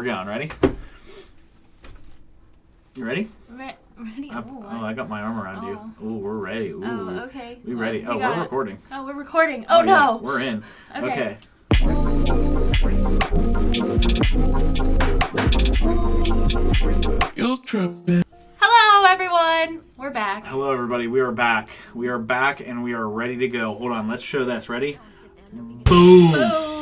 going. Ready? You ready? Ready. I got my arm around you. Oh, we're ready. Ooh. Oh, okay. We ready? We're recording. Oh, we're recording. Oh, no. Yeah, we're in. Okay. You'll trip it. Hello, everyone. We're back. Hello, everybody. We are back. We are back, and we are ready to go. Hold on. Let's show this. Ready? Boom.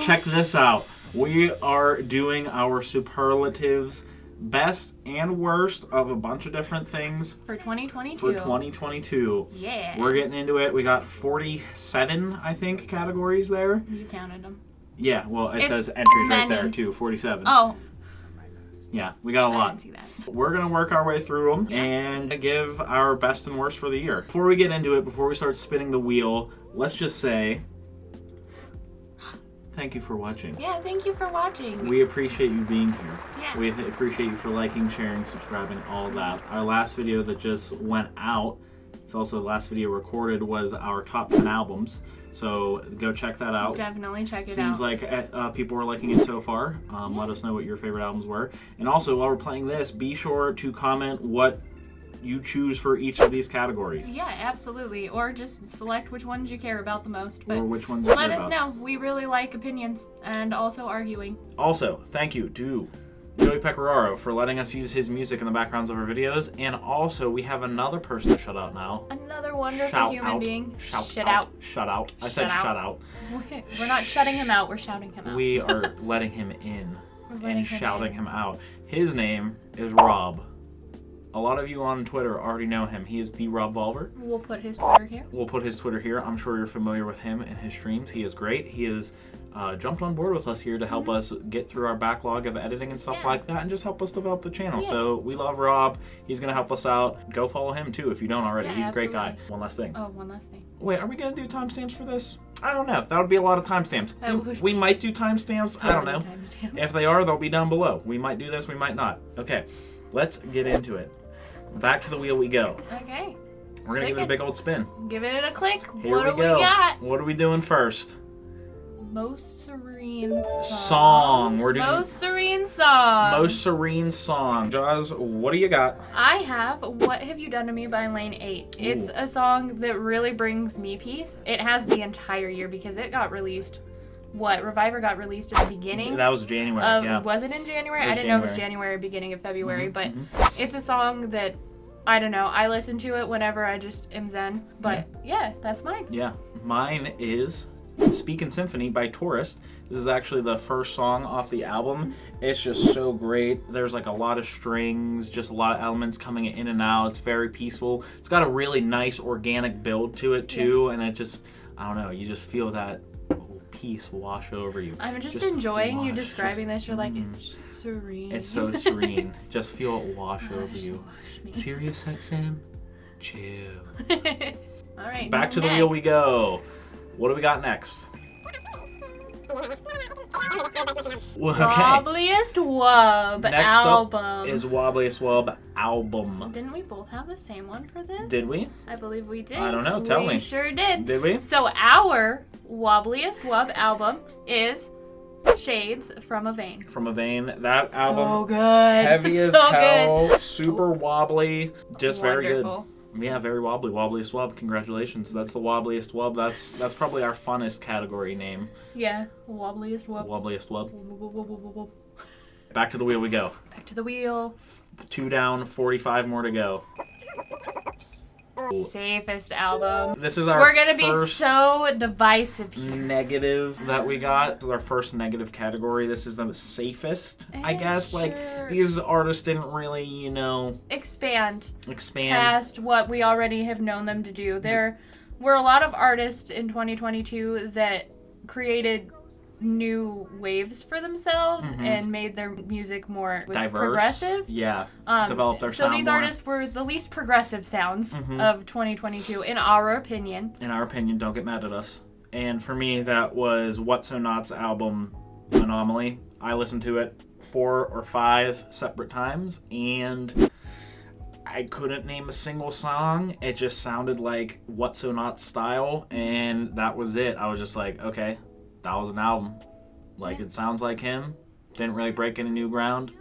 Check this out. We are doing our superlatives, best and worst of a bunch of different things For 2022. for 2022. Yeah. We're getting into it. We got 47, I think, categories there. You counted them. Yeah, well, it It's says entries right many. there, too. 47. Oh, Yeah, we got a I lot. didn't see that. We're going to work our way through them and give our best and worst for the year. Before we get into it, before we start spinning the wheel, let's just say thank you for watching. Yeah, thank you for watching. We appreciate you being here. Yeah. We appreciate you for liking, sharing, subscribing, all that. Our last video that just went out, it's also the last video recorded, was our top 10 albums. So go check that out. Definitely check it out. Seems like people are liking it so far. Let us know what your favorite albums were. And also, while we're playing this, be sure to comment what you choose for each of these categories. Yeah, absolutely. Or just select which ones you care about the most. But Or which ones you let care us about. know. We really like opinions and also arguing. Also, thank you to Joey Pecoraro for letting us use his music in the backgrounds of our videos. And also, we have another person to shout out now. Another wonderful Shout human out. being. Shout Shut out. out. Shut out. I said Shut shut out. out. We're not shutting him out. We're shouting him out. We are letting him in We're letting and him shouting in. him out. His name is Rob. A lot of you on Twitter already know him. He is the Robvolver. We'll put his Twitter here. We'll put his Twitter here. I'm sure you're familiar with him and his streams. He is great. He has jumped on board with us here to help us get through our backlog of editing and stuff Yeah. like that and just help us develop the channel. Yeah. So we love Rob. He's going to help us out. Go follow him too if you don't already. Yeah, He's a great guy. absolutely. One last thing. Oh, one last thing. Wait, are we going to do timestamps for this? I don't know. That would be a lot of timestamps. That would We might do timestamps. I don't know. Timestamps. If they are, they'll be down below. We might do this, we might not. Okay, let's get into it. Back to the wheel we go. Okay. We're gonna give it a big old spin. Give it a click. Here What do go. we got? What are we doing first? Most Serene Song. We're doing Most Serene song. Most Serene song. Jaws, what do you got? I have What Have You Done to Me by Lane 8. It's a song that really brings me peace. It has the entire year because it got released. Reviver got released at the beginning. That was January. Yeah. Was it in January? It was I didn't know it was January. January, beginning of February, but mhm. it's a song that, I don't know, I listen to it whenever I just am zen. But yeah, that's mine. Yeah. Mine is Speakin' Symphony by Tourist. This is actually the first song off the album. It's just so great. There's like a lot of strings, just a lot of elements coming in and out. It's very peaceful. It's got a really nice organic build to it too, and it just, I don't know, you just feel that peace wash over you. I'm just enjoying you wash, describing just- this. You're like, it's just serene. It's so serene. Just feel it wash over you. Wash me. Sirius XM, chill. All right. Back to the wheel we go. What do we got next? Well, okay. Wobbliest Wub Next Album. up is Wobbliest Wub Album. Didn't we both have the same one for this? Did we? I believe we did. I don't know. Tell me. We sure did. Did we? So our Wobbliest Wub Album is Shades from a Vein. From a Vein. That So album, good. heavy as so hell, super wobbly, just very good. Wonderful. Yeah, very wobbly. Wobbliest Wub. Congratulations. That's the Wobbliest Wub. That's probably our funnest category name. Yeah, Wobbliest Wub. Wobbliest Wub. Wub. Back to the wheel we go. Back to the wheel. 2 down, 45 more to go. Safest album. This is our We're gonna be first so divisive here. negative that we got. This is our first negative category. This is the safest, I guess. Like, Sure. these artists didn't really, Expand expand. past what we already have known them to do. There were a lot of artists in 2022 that created new waves for themselves and made their music more Diverse. progressive. Yeah. Developed their So sound these more. artists were the least progressive sounds of 2022, in our opinion. In our opinion, don't get mad at us. And for me, that was What So Not's album, Anomaly. I listened to it 4 or 5 separate times, and I couldn't name a single song. It just sounded like What So Not's style, and that was it. I was just like, okay, that was an album. Like, it sounds like him. Didn't really break any new ground.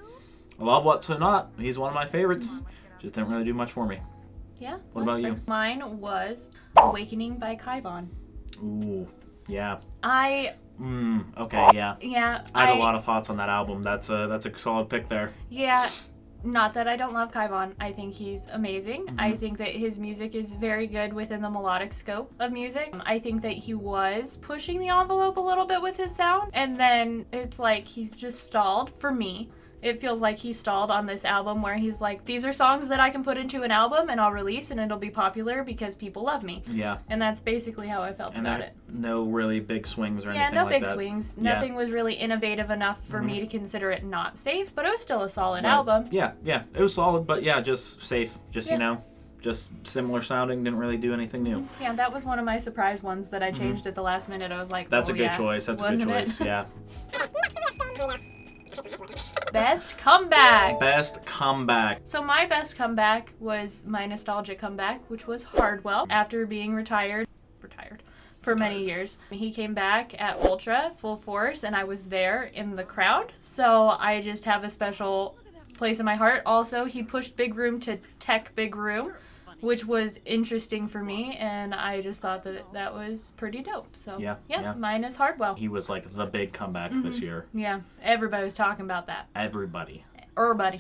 I love What's So Not. He's one of my favorites. Just didn't really do much for me. Yeah. What about you? Mine was Awakening by Kaivon. Ooh, yeah. Okay, yeah. Yeah. I had a lot of thoughts on that album. That's a solid pick there. Yeah. Not that I don't love Kaivon. I think he's amazing. Mm-hmm. I think that his music is very good within the melodic scope of music. I think that he was pushing the envelope a little bit with his sound. And then it's like he's just stalled for me. It feels like he stalled on this album where he's like, these are songs that I can put into an album and I'll release and it'll be popular because people love me. Yeah. And that's basically how I felt about it. No really big swings or anything like that. Yeah, no big swings. Nothing was really innovative enough for me to consider it not safe, but it was still a solid album. Yeah. It was solid, but yeah, just safe. Just, just similar sounding, didn't really do anything new. Yeah, that was one of my surprise ones that I changed at the last minute. I was like, That's a good choice. That's a good choice, yeah. Best comeback. Best comeback. So my best comeback was my nostalgic comeback, which was Hardwell. After being retired for many years. He came back at Ultra full force and I was there in the crowd. So I just have a special place in my heart. Also, he pushed Big Room to Tech Big Room, which was interesting for me, and I just thought that was pretty dope. So, yeah, mine is Hardwell. He was like the big comeback this year. Yeah, everybody was talking about that. Everybody.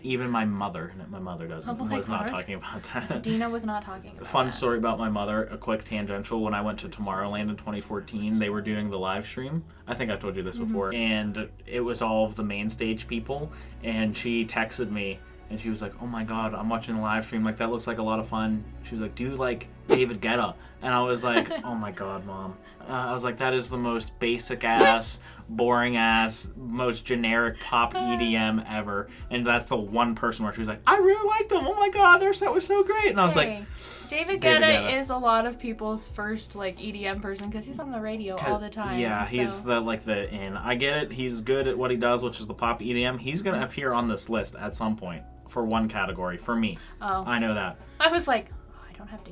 Even my mother. My mother was not talking about that. Dina was not talking about Fun that. story about my mother, a quick tangential. When I went to Tomorrowland in 2014, they were doing the live stream. I think I've told you this before. And it was all of the main stage people, and she texted me. And she was like, oh my God, I'm watching the live stream. Like, that looks like a lot of fun. She was like, do you like David Guetta? And I was like, oh my God, Mom. I was like, that is the most basic ass, boring ass, most generic pop EDM ever. And that's the one person where she was like, I really liked them. Oh my God, their set was so great. And I was like, David Guetta is a lot of people's first like EDM person because he's on the radio all the time. Yeah, he's I get it. He's good at what he does, which is the pop EDM. He's going to appear on this list at some point for one category, for me. Oh. I know that. I was like, I don't have to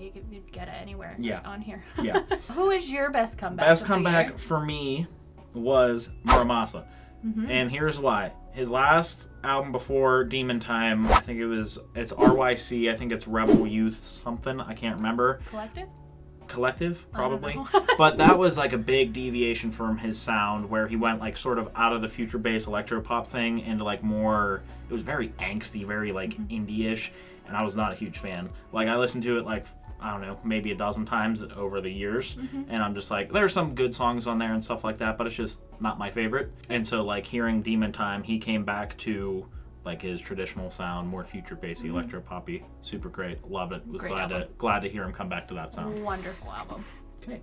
get it anywhere on here. Yeah. Who is your best comeback? Best comeback for me was Muramasa. And here's why. His last album before Demon Time, I think it's RYC, I think it's Rebel Youth something, I can't remember. Collective, probably. But that was like a big deviation from his sound where he went like sort of out of the future bass electro-pop thing into like more, it was very angsty, very like indie-ish, and I was not a huge fan. Like I listened to it like, I don't know, maybe a dozen times over the years, and I'm just like, there's some good songs on there and stuff like that, but it's just not my favorite. And so like hearing Demon Time, he came back to like his traditional sound, more future bassy, electro poppy, super great, loved it. Was glad to hear him come back to that sound. Wonderful album. Okay.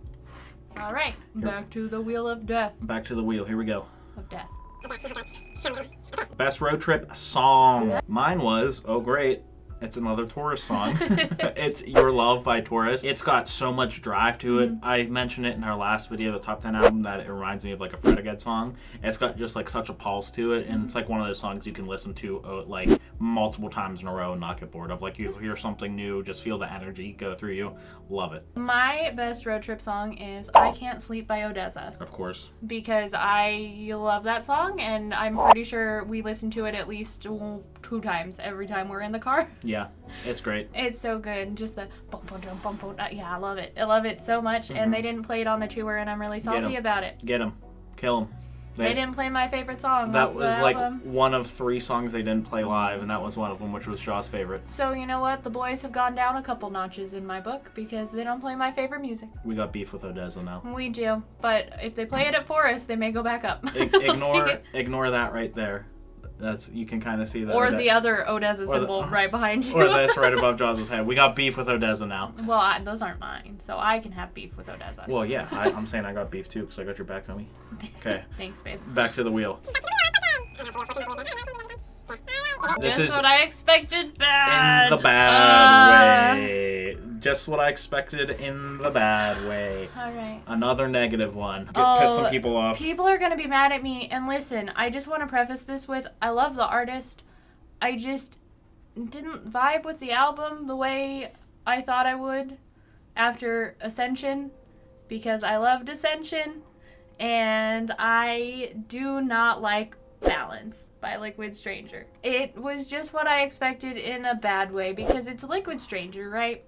All right, back to the wheel of death. Back to the wheel. Here we go. Of death. Best road trip song. Mine was, oh great, it's another Taurus song. It's Your Love by Taurus. It's got so much drive to it. I mentioned it in our last video, the top 10 album, that it reminds me of like a Fred Again song. It's got just like such a pulse to it, and it's like one of those songs you can listen to like multiple times in a row and not get bored of. Like you hear something new, just feel the energy go through you. Love it. My best road trip song is I Can't Sleep by Odessa. Of course. Because I love that song, and I'm pretty sure we listen to it at least 2 times every time we're in the car. Yeah, it's great. It's so good. Just the bum bum dum bum bum. Yeah, I love it. I love it so much. And they didn't play it on the tour, and I'm really salty about it. Get them. Kill them. They didn't play my favorite song. That was like one of 3 songs they didn't play live, and that was one of them, which was Shaw's favorite. So you know what? The boys have gone down a couple notches in my book because they don't play my favorite music. We got beef with Odessa now. We do, but if they play it at Forest, they may go back up. Ignore that right there. You can kind of see that. Or the other Odessa symbol right behind you. Or this right above Jaws' head. We got beef with Odessa now. Well, those aren't mine, so I can have beef with Odessa. Well, yeah, I'm saying I got beef too because I got your back, homie. Okay. Thanks, babe. Back to the wheel. This is what I expected bad. In the bad way. Just what I expected in the bad way. All right. Another negative one. Piss some people off. People are going to be mad at me. And listen, I just want to preface this with, I love the artist. I just didn't vibe with the album the way I thought I would after Ascension. Because I loved Ascension. And I do not like Balance by Liquid Stranger. It was just what I expected in a bad way because it's Liquid Stranger, right?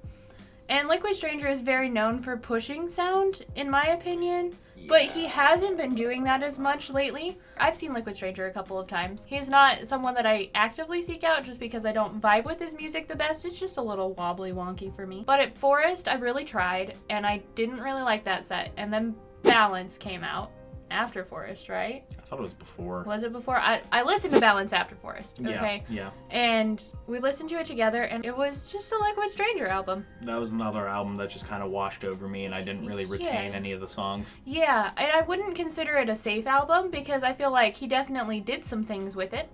And Liquid Stranger is very known for pushing sound, in my opinion. Yeah. But he hasn't been doing that as much lately. I've seen Liquid Stranger a couple of times. He's not someone that I actively seek out just because I don't vibe with his music the best. It's just a little wobbly wonky for me. But at Forest, I really tried, and I didn't really like that set. And then Balance came out. After Forest, right? I thought it was before. Was it before? I listened to Balance after Forest, okay? Yeah. And we listened to it together, and it was just a Liquid Stranger album. That was another album that just kind of washed over me, and I didn't really retain any of the songs. Yeah, and I wouldn't consider it a safe album, because I feel like he definitely did some things with it.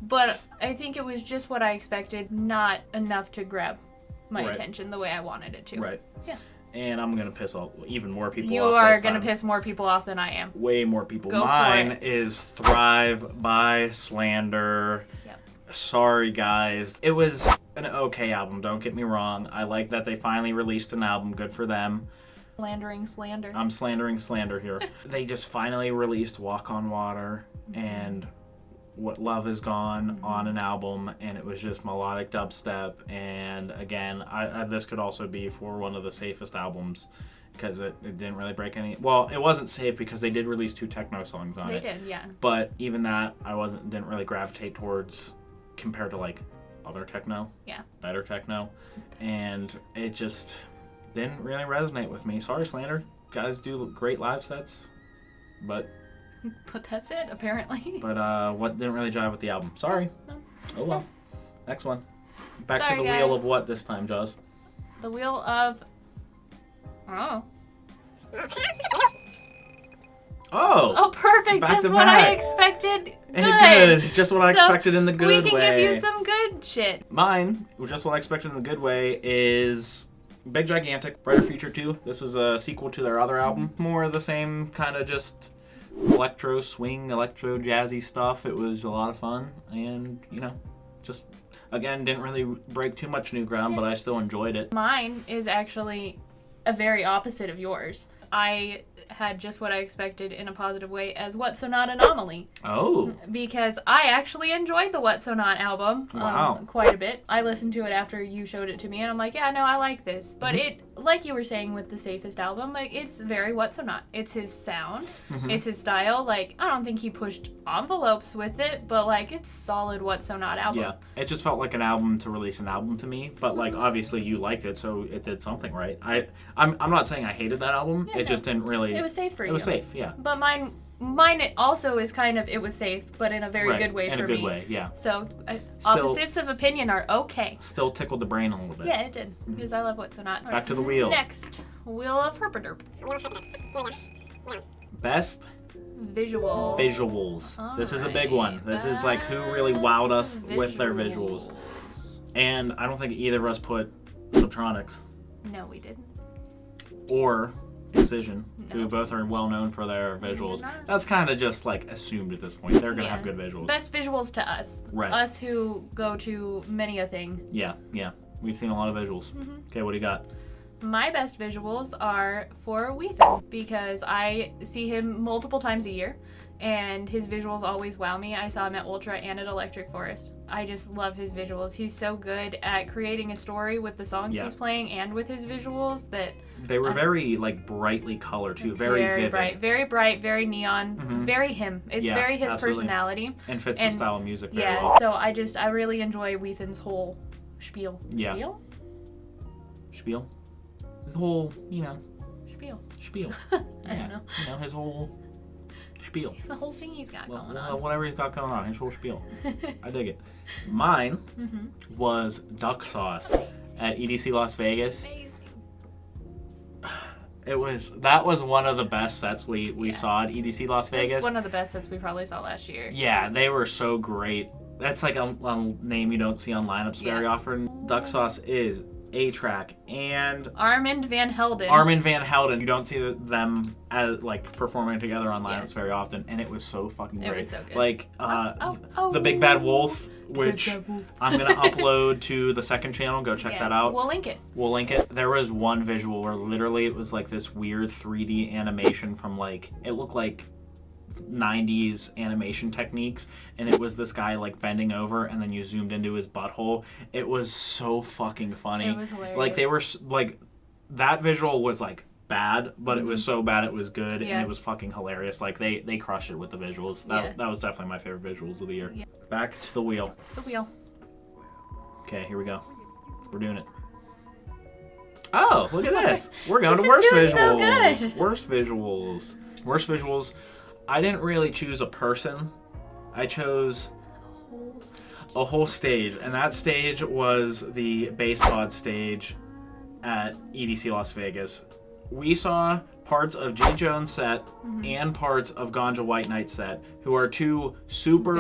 But I think it was just what I expected, not enough to grab my attention the way I wanted it to. Right. Yeah. And I'm going to piss off even more people off. You are going to piss more people off than I am. Way more people. Go Mine is Thrive by Slander. Yep. Sorry, guys. It was an okay album, don't get me wrong. I like that they finally released an album. Good for them. Slandering slander. I'm slandering slander here. They just finally released Walk on Water and What Love Is Gone on an album, and it was just melodic dubstep. And again, I this could also be for one of the safest albums because it didn't really break any. Well, it wasn't safe because they did release 2 techno songs on it. They did, yeah. But even that, didn't really gravitate towards compared to like other techno. Yeah. Better techno, and it just didn't really resonate with me. Sorry, Slander. Guys do great live sets, but that's it, apparently. But what didn't really jive with the album. Sorry. No, oh well. Next one. Back Sorry, to the guys. wheel of what this time, Jaws? The wheel of... Oh. Oh, perfect. Just what I expected. Good. Just what I expected in the good way. We can give you some good shit. Mine, just what I expected in the good way, is Big Gigantic, Brighter Future 2. This is a sequel to their other album. More of the same kind of just electro swing, electro jazzy stuff. It was a lot of fun, and just again didn't really break too much new ground, but I still enjoyed it. Mine is actually a very opposite of yours. I had just what I expected in a positive way as What So Not Anomaly. Oh. Because I actually enjoyed the What So Not album quite a bit. I listened to it after you showed it to me, and I'm like, yeah, no, I like this. But it, like you were saying with the Safest album, like, it's very What So Not. It's his sound. It's his style. Like, I don't think he pushed envelopes with it, but, like, it's solid What So Not album. Yeah. It just felt like an album to release an album to me, but, like, obviously you liked it, so it did something right. I'm not saying I hated that album. Yeah, it just didn't really... It was safe for you. It was safe, yeah. But mine also is kind of, it was safe, but in a very good way for me. In a good way, yeah. So, opposites of opinion are okay. Still tickled the brain a little bit. Yeah, it did. Because I love What So Not. Back to the wheel. Next, Wheel of Herpaderp. Best visuals. All this is a big one. This is like who really wowed us with their visuals. And I don't think either of us put Subtronics. No, we didn't. Or Excision, who both are well known for their visuals. That's kind of just like assumed at this point. They're going to have good visuals. Best visuals to us. Right. Us who go to many a thing. Yeah. We've seen a lot of visuals. Okay, what do you got? My best visuals are for Weethan because I see him multiple times a year and his visuals always wow me. I saw him at Ultra and at Electric Forest. I just love his visuals. He's so good at creating a story with the songs he's playing and with his visuals that... They were very, like, brightly colored, too. Very vivid. Very bright, very neon, very him. It's very his personality. And fits the style of music very well. Yeah, so I really enjoy Weethan's whole spiel. Yeah. Spiel? His whole, Spiel. I don't know. His whole... spiel. The whole thing he's got going on. Whatever he's got going on, his whole spiel. I dig it. Mine was Duck Sauce at EDC Las Vegas. Amazing. That was one of the best sets we saw at EDC Las Vegas. It's one of the best sets we probably saw last year. Yeah, they were so great. That's like a name you don't see on lineups very often. Duck Sauce is A-Track and Armand Van Helden. You don't see them as like performing together on lineups very often, and it was so fucking great. It was so good. Like the Big Bad Wolf, which I'm gonna upload to the second channel. Go check that out. We'll link it. There was one visual where literally it was like this weird 3D animation from like it looked like 90s animation techniques, and it was this guy like bending over and then you zoomed into his butthole. It was so fucking funny. It was hilarious. Like they were like, that visual was like bad, but it was so bad it was good, and it was fucking hilarious. Like they crushed it with the visuals. That was definitely my favorite visuals of the year. Back to the wheel. The wheel. Okay, here we go. We're doing it. Oh, look at this. We're going This to worst is doing visuals. so good. Worst visuals. Worst visuals. I didn't really choose a person. I chose a whole stage, and that stage was the bass pod stage at EDC Las Vegas. We saw parts of G Jones' set and parts of Ganja White Knight's set, who are two super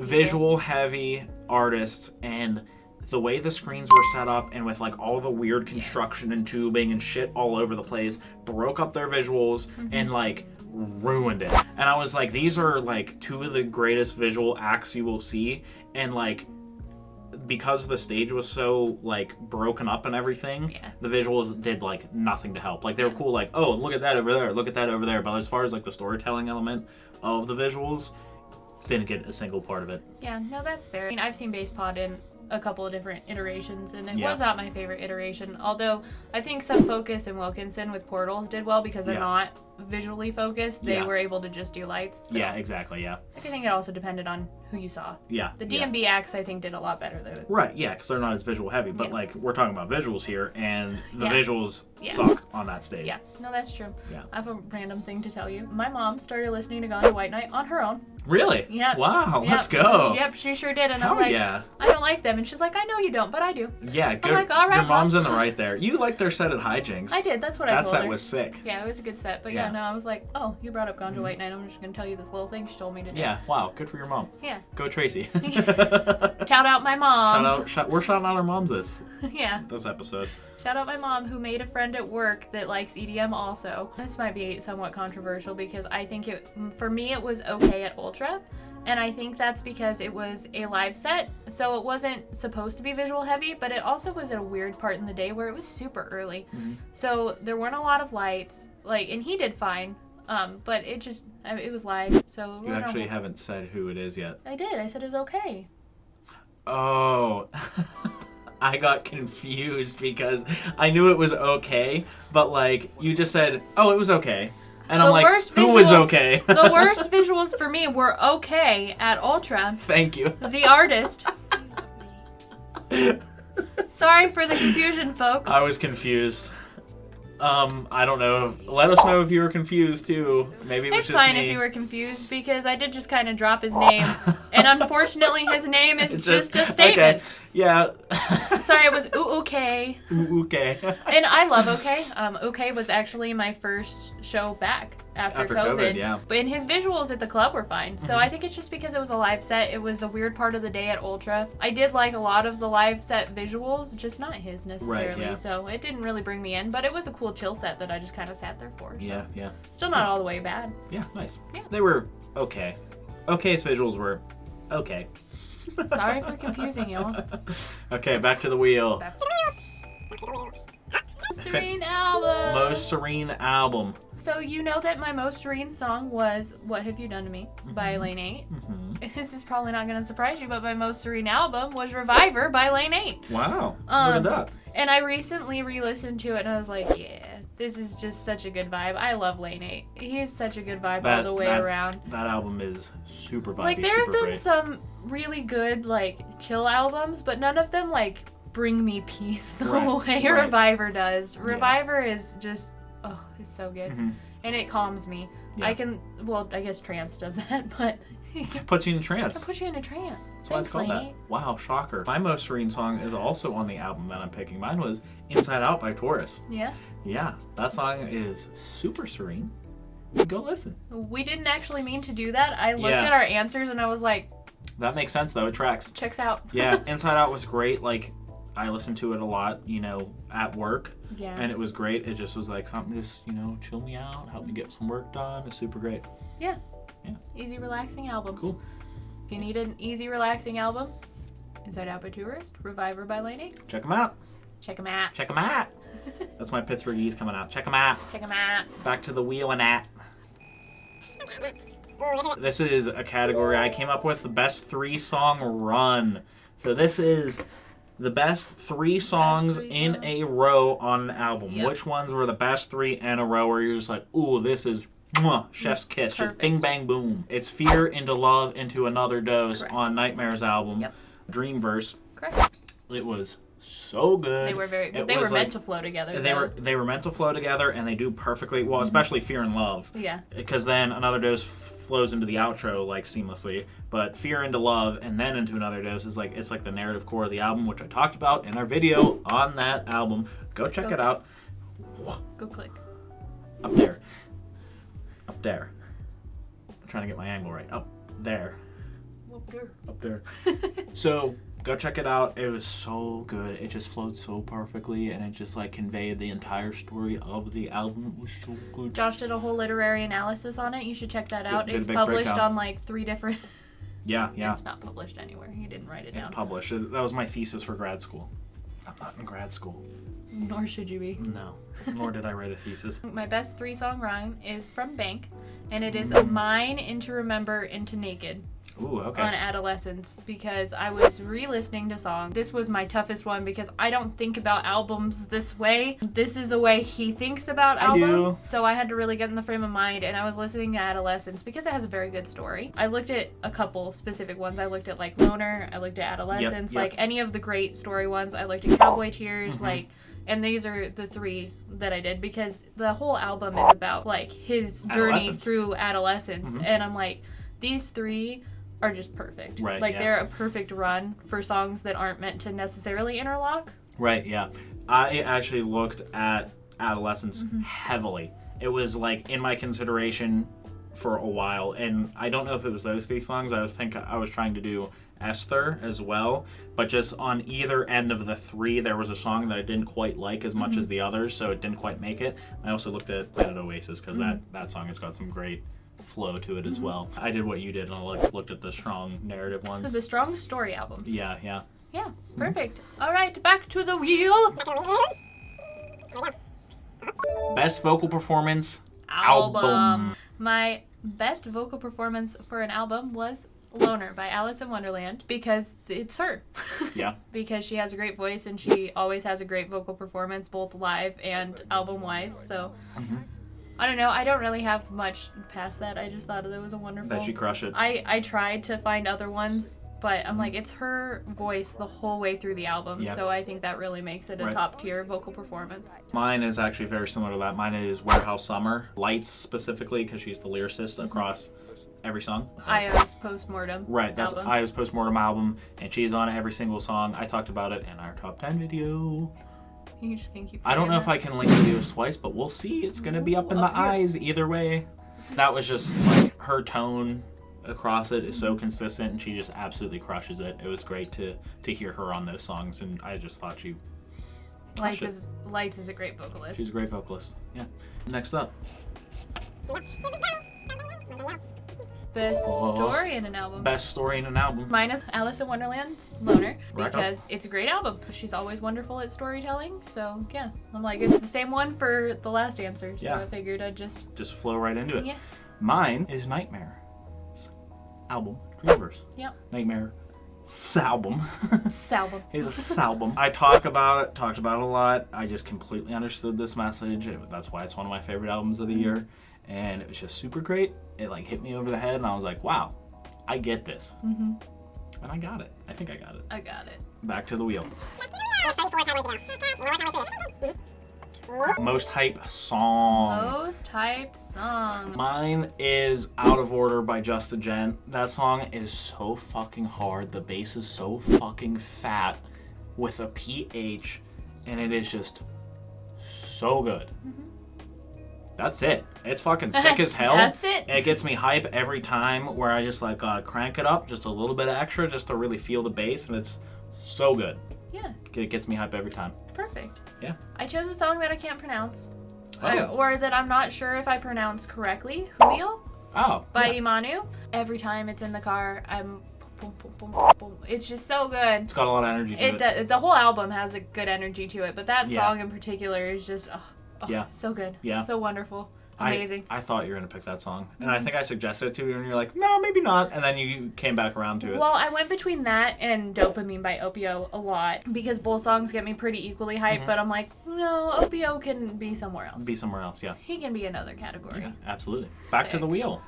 visual heavy artists, and the way the screens were set up and with like all the weird construction and tubing and shit all over the place broke up their visuals and like ruined it. And I was like, these are like two of the greatest visual acts you will see, and like because the stage was so like broken up and everything, the visuals did like nothing to help. Like they were cool, like, oh, look at that over there, look at that over there, but as far as like the storytelling element of the visuals, didn't get a single part of it. Yeah, no, that's fair. I mean, I've seen bass pod in a couple of different iterations, and it was not my favorite iteration, although I think Subfocus and Wilkinson with Portals did well because they're not visually focused. They were able to just do lights. So. Yeah, exactly, yeah. I think it also depended on who you saw. Yeah. The DMB acts, I think, did a lot better though. Right, yeah, because they're not as visual heavy, but like we're talking about visuals here, and the visuals sucked on that stage. Yeah, no, that's true. Yeah. I have a random thing to tell you. My mom started listening to Ganja White Knight on her own. Really? Yeah. Wow, let's go. Yep, she sure did. And Hell I'm like, yeah. I don't like them. And she's like, I know you don't, but I do. Yeah, good. I'm like, all right, your mom's Mom. in the right there. You liked their set at Hijinks. I did. That's what I That told her. set was sick. Yeah, it was a good set. But no, I was like, oh, you brought up Ganja White Knight. I'm just going to tell you this little thing she told me to do. Yeah, wow, good for your mom. Yeah. Go Tracy. Shout out my mom. We're shouting out our moms this episode. Shout out my mom, who made a friend at work that likes EDM also. This might be somewhat controversial because I think for me it was okay at Ultra, and I think that's because it was a live set, so it wasn't supposed to be visual heavy, but it also was at a weird part in the day where it was super early. So there weren't a lot of lights, and he did fine, but it was live, so You actually haven't said who it is yet. I did. I said it was okay. Oh, I got confused because I knew it was okay, but like you just said, oh, it was okay. And I'm like, who was okay? The worst visuals for me were okay at Ultra. Thank you. The artist. Sorry for the confusion, folks. I was confused. I don't know. Let us know if you were confused too. Maybe it was it's just me. fine if you were confused because I did just kind of drop his name, and unfortunately his name is just a statement. Okay. Yeah. Sorry, it was okay. Okay. And I love okay. Okay was actually my first show back after COVID. Yeah. But his visuals at the club were fine. So I think it's just because it was a live set. It was a weird part of the day at Ultra. I did like a lot of the live set visuals, just not his necessarily. Right, yeah. So it didn't really bring me in, but it was a cool chill set that I just kind of sat there for. So. Yeah. Still not all the way bad. Yeah, nice. Yeah. They were okay. Okay's visuals were okay. Sorry for confusing y'all. Okay, back to the wheel. Serene album. Most Serene album. So you know that my most Serene song was "What Have You Done to Me" by Lane 8. This is probably not going to surprise you, but my most Serene album was "Reviver" by Lane 8. Wow, look at that. And I recently re-listened to it, and I was like, yeah, this is just such a good vibe. I love Lane 8. He is such a good vibe all the way around. That album is super vibey. Like, there have been some really good, chill albums, but none of them, bring me peace the way Reviver does. Reviver is just, it's so good. And it calms me. Yeah. I guess trance does that, but... Puts you in a trance. It puts you in a trance. That's why it's called that. Wow, shocker. My most Serene song is also on the album that I'm picking. Mine was Inside Out by Taurus. Yeah? Yeah, that song is super serene. Go listen. We didn't actually mean to do that. I looked at our answers and I was like... That makes sense, though. It tracks. Checks out. Yeah, Inside Out was great. I listened to it a lot, at work. Yeah. And it was great. It just was something just, chill me out, help me get some work done. It's super great. Yeah. Easy, relaxing albums. Cool. If you need an easy, relaxing album, Inside Out by Tourist, Reviver by Lane 8. Check them out. Check them out. Check them out. That's my Pittsburghese coming out. Check them out. Check them out. Back to the wheel and that. This is a category I came up with, the best 3-song run. So this is the best 3 songs in a row on an album. Yep. Which ones were the best 3 in a row where you're just like, ooh, this is chef's kiss. Perfect. Just bing, bang, boom. It's Fear, Into Love, Into Another Dose on Nightmare's album. Yep. Dreamverse. Correct. It was so good. They were meant to flow together. They were meant to flow together, and they do perfectly. Well, especially Fear and Love. Yeah. Because then Another Dose flows into the outro like seamlessly, but Fear Into Love and then Into Another Dose is like it's like the narrative core of the album, which I talked about in our video on that album. Go check it out. Go click. Up there. Up there. I'm trying to get my angle right. Up there. Up there. So go check it out. It was so good. It just flowed so perfectly, and it just like conveyed the entire story of the album. It was so good. Josh did a whole literary analysis on it. You should check that out. Did a It's big published breakdown. on like 3 different. Yeah. It's not published anywhere. He didn't write it down. It's published. That was my thesis for grad school. I'm not in grad school. Nor should you be. No. Nor did I write a thesis. My best 3-song run is from Bank, and it is Mine, Into Remember, Into Naked. Ooh, okay. On Adolescence, because I was re-listening to songs. This was my toughest one because I don't think about albums this way. This is a way he thinks about albums. So I had to really get in the frame of mind, and I was listening to Adolescence because it has a very good story. I looked at a couple specific ones. I looked at like Loner, I looked at Adolescence, Yep. like any of the great story ones. I looked at Cowboy Tears, and these are the 3 that I did because the whole album is about like his journey through adolescence. And I'm like, these 3 are just perfect. Right, like they're a perfect run for songs that aren't meant to necessarily interlock. Right, yeah. I actually looked at Adolescence heavily. It was like in my consideration for a while, and I don't know if it was those 3 songs. I think I was trying to do Esther as well, but just on either end of the 3 there was a song that I didn't quite like as much as the others, so it didn't quite make it. I also looked at Planet Oasis because that song has got some great flow to it as well. I did what you did, and I looked at the strong narrative ones. The strong story albums. Yeah. Yeah, perfect. All right, back to the wheel. Best vocal performance album. My best vocal performance for an album was Loner by Alice in Wonderland because it's her. Yeah. Because she has a great voice and she always has a great vocal performance, both live and album-wise. So I don't know. I don't really have much past that. I just thought it was a wonderful. That she crushed it. I tried to find other ones, but I'm like, it's her voice the whole way through the album. Yep. So I think that really makes it a top-tier vocal performance. Mine is actually very similar to that. Mine is Warehouse Summer. Lights specifically because she's the lyricist across every song. Io's Postmortem. Right, that's album. Io's Postmortem album, and she's on every single song. I talked about it in our top 10 video. You just can keep. I don't know if I can link videos twice, but we'll see. It's gonna be up in the eyes either way. That was just like her tone across it is so consistent, and she just absolutely crushes it. It was great to hear her on those songs, and I just thought she crushed it. Lights is a great vocalist. She's a great vocalist. Yeah. Next up. Best story in an album. Best story in an album. Mine is Alice in Wonderland's Loner Rack because up. it's a great album. She's always wonderful at storytelling. So yeah, I'm like, it's the same one for the last answer. So Yeah. I figured I'd just flow right into it. Yeah. Mine is Nightmare album. Dreamverse. Yep. Nightmare album. Salbum. It's a album. I talked about it a lot. I just completely understood this message. That's why it's one of my favorite albums of the year. And it was just super great. It like hit me over the head, and I was like, wow, I get this. And I got it. I think I got it. I got it. Back to the wheel. Most hype song. Most hype song. Mine is Out of Order by Just a Gent. That song is so fucking hard. The bass is so fucking fat with a PH, and it is just so good. That's it. It's fucking sick as hell. That's it. It gets me hype every time where I just like gotta crank it up just a little bit extra just to really feel the bass, and it's so good. Yeah. It gets me hype every time. Perfect. Yeah. I chose a song that I can't pronounce. Oh. Or that I'm not sure if I pronounce correctly. Julio Oh. by yeah. Imanu. Every time it's in the car, I'm boom, boom, boom, boom, boom. It's just so good. It's got a lot of energy to it. The whole album has a good energy to it, but that Yeah. song in particular is just so good. Yeah. So wonderful. Amazing. I thought you were going to pick that song. And I think I suggested it to you, and you're like, no, maybe not. And then you came back around to it. Well, I went between that and Dopamine by Opio a lot because both songs get me pretty equally hyped, but I'm like, no, Opio can be somewhere else. Be somewhere else, yeah. He can be another category. Yeah, absolutely. Back to Sick. the wheel.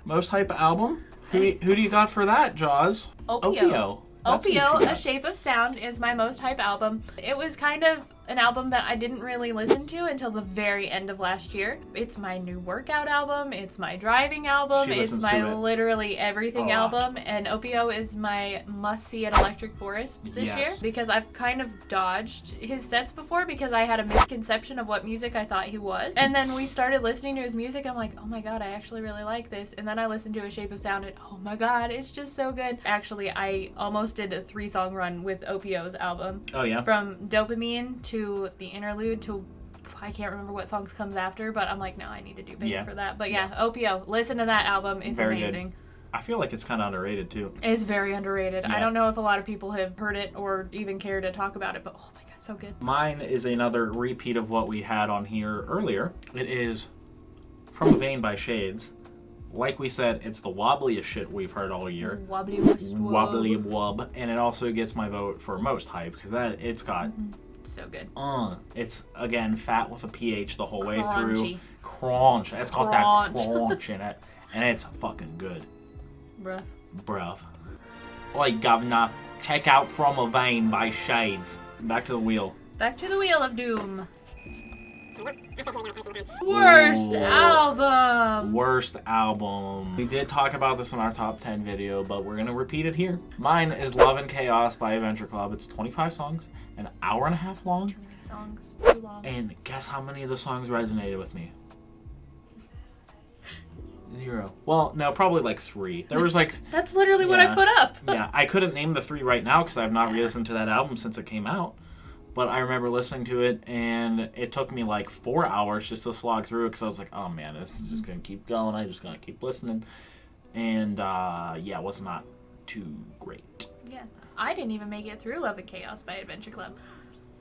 Most hype album? Who do you got for that, Jaws? Opio. That's who she Opio, A got. Shape of Sound is my most hype album. It was kind of an album that I didn't really listen to until the very end of last year. It's my new workout album. It's my driving album. She It's listens my to it literally everything a lot. album. And Opio is my must-see at Electric Forest this Yes. year because I've kind of dodged his sets before because I had a misconception of what music I thought he was. And then we started listening to his music. I'm like, oh my god, I actually really like this. And then I listened to A Shape of Sound and oh my god, it's just so good. Actually, I almost did a 3-song run with Opio's album. Oh, yeah? From Dopamine to the interlude to I can't remember what songs comes after, but I'm like, no, I need to do bigger for that. But yeah, Opio, listen to that album. It's Very amazing. good. I feel like it's kind of underrated, too. It's very underrated. Yeah. I don't know if a lot of people have heard it or even care to talk about it, but oh my god, so good. Mine is another repeat of what we had on here earlier. It is From a Vein by Shades. Like we said, it's the wobbliest shit we've heard all year. Wobbliest Wub. Wobbly Wub. And it also gets my vote for most hype because it's got... So good. It's, again, fat with a PH the whole way Crunchy. through. Crunch. It's got that crunch in it. And it's fucking good. Bruv. Oi, governor, check out From a Vein by Shades. Back to the wheel. Back to the Wheel of Doom. Worst Ooh. album. Worst album. We did talk about this in our top 10 video, but we're going to repeat it here. Mine is Love and Chaos by Adventure Club. It's 25 songs, an hour and a half long. Too many songs. Too long. And guess how many of the songs resonated with me? 0. Well, no, probably like 3. There was like... That's literally what I put up. Yeah, I couldn't name the 3 right now because I have not re-listened to that album since it came out. But I remember listening to it, and it took me like 4 hours just to slog through it because I was like, oh man, this is just going to keep going. I'm just going to keep listening. And yeah, it was not too great. Yeah. I didn't even make it through Love and Chaos by Adventure Club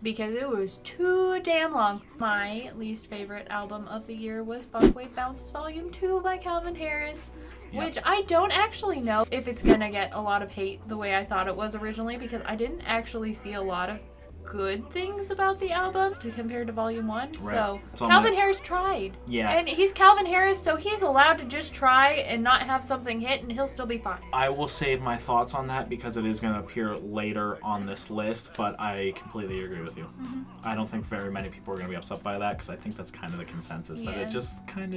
because it was too damn long. My least favorite album of the year was Funkwave Bounces Volume 2 by Calvin Harris. Yeah. Which I don't actually know if it's going to get a lot of hate the way I thought it was originally because I didn't actually see a lot of good things about the album to compare to Volume 1. Right. So It's on Calvin my- Harris tried. Yeah. And he's Calvin Harris, so he's allowed to just try and not have something hit and he'll still be fine. I will save my thoughts on that because it is going to appear later on this list, but I completely agree with you. Mm-hmm. I don't think very many people are going to be upset by that because I think that's kind of the consensus that Yeah. it just kind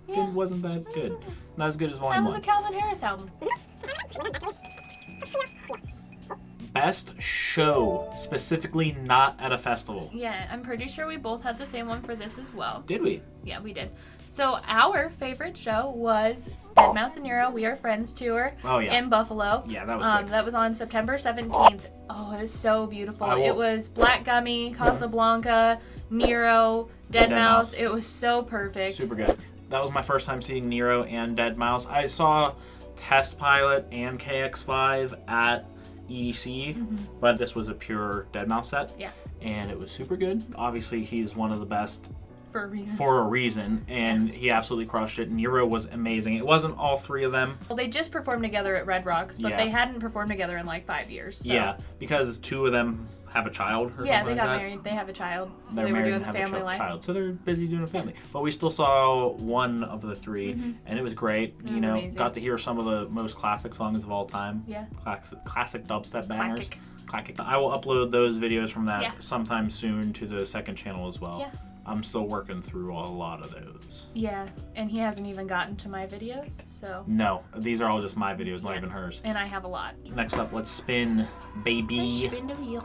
of Yeah. wasn't that good. Not as good as That Volume was a 1. Calvin Harris album. Best show, specifically not at a festival. Yeah, I'm pretty sure we both had the same one for this as well. Did we? Yeah, we did. So our favorite show was Dead Mouse and Nero We Are Friends tour Oh, yeah. in Buffalo. Yeah, that was sick. That was on September 17th. Oh, it was so beautiful. I will- It was Black Gummy, Casablanca, Nero, Dead Dead Mouse. Mouse. It was so perfect. Super good. That was my first time seeing Nero and Dead Mouse. I saw Test Pilot and KX5 at EDC, but this was a pure Dead Mouse set. Yeah. And it was super good. Obviously, he's one of the best For a reason. for a reason, and he absolutely crushed it. Nero was amazing. It wasn't all 3 of them. Well, they just performed together at Red Rocks, but Yeah. they hadn't performed together in like 5 years. So. Yeah, because 2 of them have a child or Yeah, something they like got that. married. They have a child, so They're they were married doing and the have family a life. child, so they're busy doing a family. But we still saw one of the 3, and it was great. It You was know, amazing. got to hear some of the most classic songs of all time. Yeah. Classic dubstep bangers. Classic. I will upload those videos from that Yeah. sometime soon to the second channel as well. Yeah. I'm still working through a lot of those. Yeah, and he hasn't even gotten to my videos, so. No, these are all just my videos, not Yeah. even hers. And I have a lot. Next up, let's spin, baby. Spin the wheel.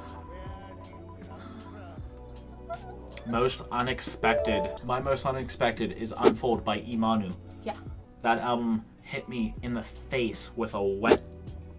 Most unexpected. My most unexpected is Unfold by Imanu. Yeah. That album hit me in the face with a wet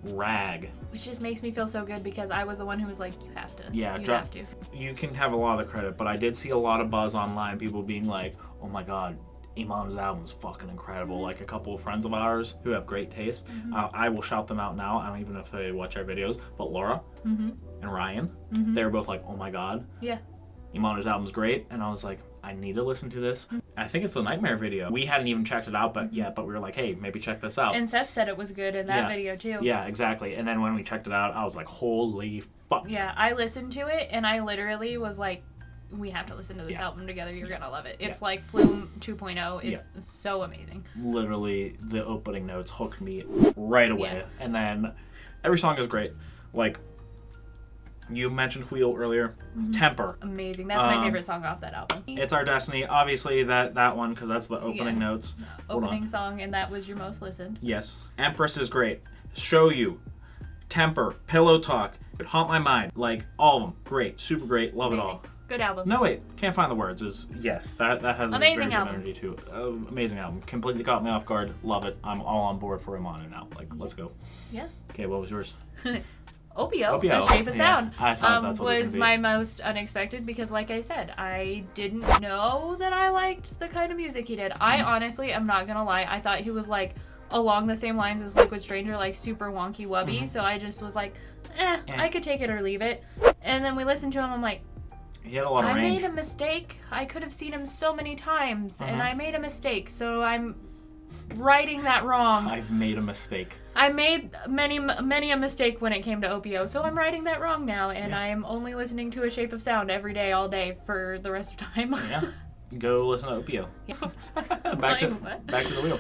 rag. Which just makes me feel so good because I was the one who was like, you have to. Yeah, you have to. You can have a lot of the credit, but I did see a lot of buzz online, people being like, oh my god, Imanu's album is fucking incredible. Like a couple of friends of ours who have great taste. I will shout them out now. I don't even know if they watch our videos, but Laura and Ryan, they were both like, oh my god, Yeah. Imano's album's great. And I was like, I need to listen to this. I think it's the Nightmare video. We hadn't even checked it out but we were like, hey, maybe check this out. And Seth said it was good in that video too. Yeah, exactly. And then when we checked it out, I was like, holy fuck. Yeah, I listened to it and I literally was like, we have to listen to this album together. You're gonna love it. It's like Flume 2.0. It's so amazing. Literally, the opening notes hooked me right away. And then every song is great. Like, you mentioned Wheel earlier. Temper. Amazing. That's my favorite song off that album. It's Our Destiny. Obviously, that one, because that's the opening notes. Opening song, and that was your most listened. Yes. Empress is great. Show You. Temper. Pillow Talk. Haunt My Mind. Like, all of them. Great. Super great. Love it all. Good album. No, wait. Can't find the words. Yes, that has amazing a very good album. energy too. Amazing album. Completely caught me off guard. Love it. I'm all on board for Imano now. Like, let's go. Yeah. Okay, what was yours? Opio, The Shape of Sound, I thought that's what was my most unexpected because, like I said, I didn't know that I liked the kind of music he did. I honestly, I'm not gonna lie, I thought he was like along the same lines as Liquid Stranger, like super wonky wubby. So I just was like, I could take it or leave it. And then we listened to him. I'm like, he had a lot of range. I made a mistake. I could have seen him so many times, and I made a mistake. So I'm righting that wrong. I've made a mistake. I made many a mistake when it came to Opio, so I'm righting that wrong now, and I am only listening to A Shape of Sound every day, all day, for the rest of time. Yeah. Go listen to Opio. back to the wheel.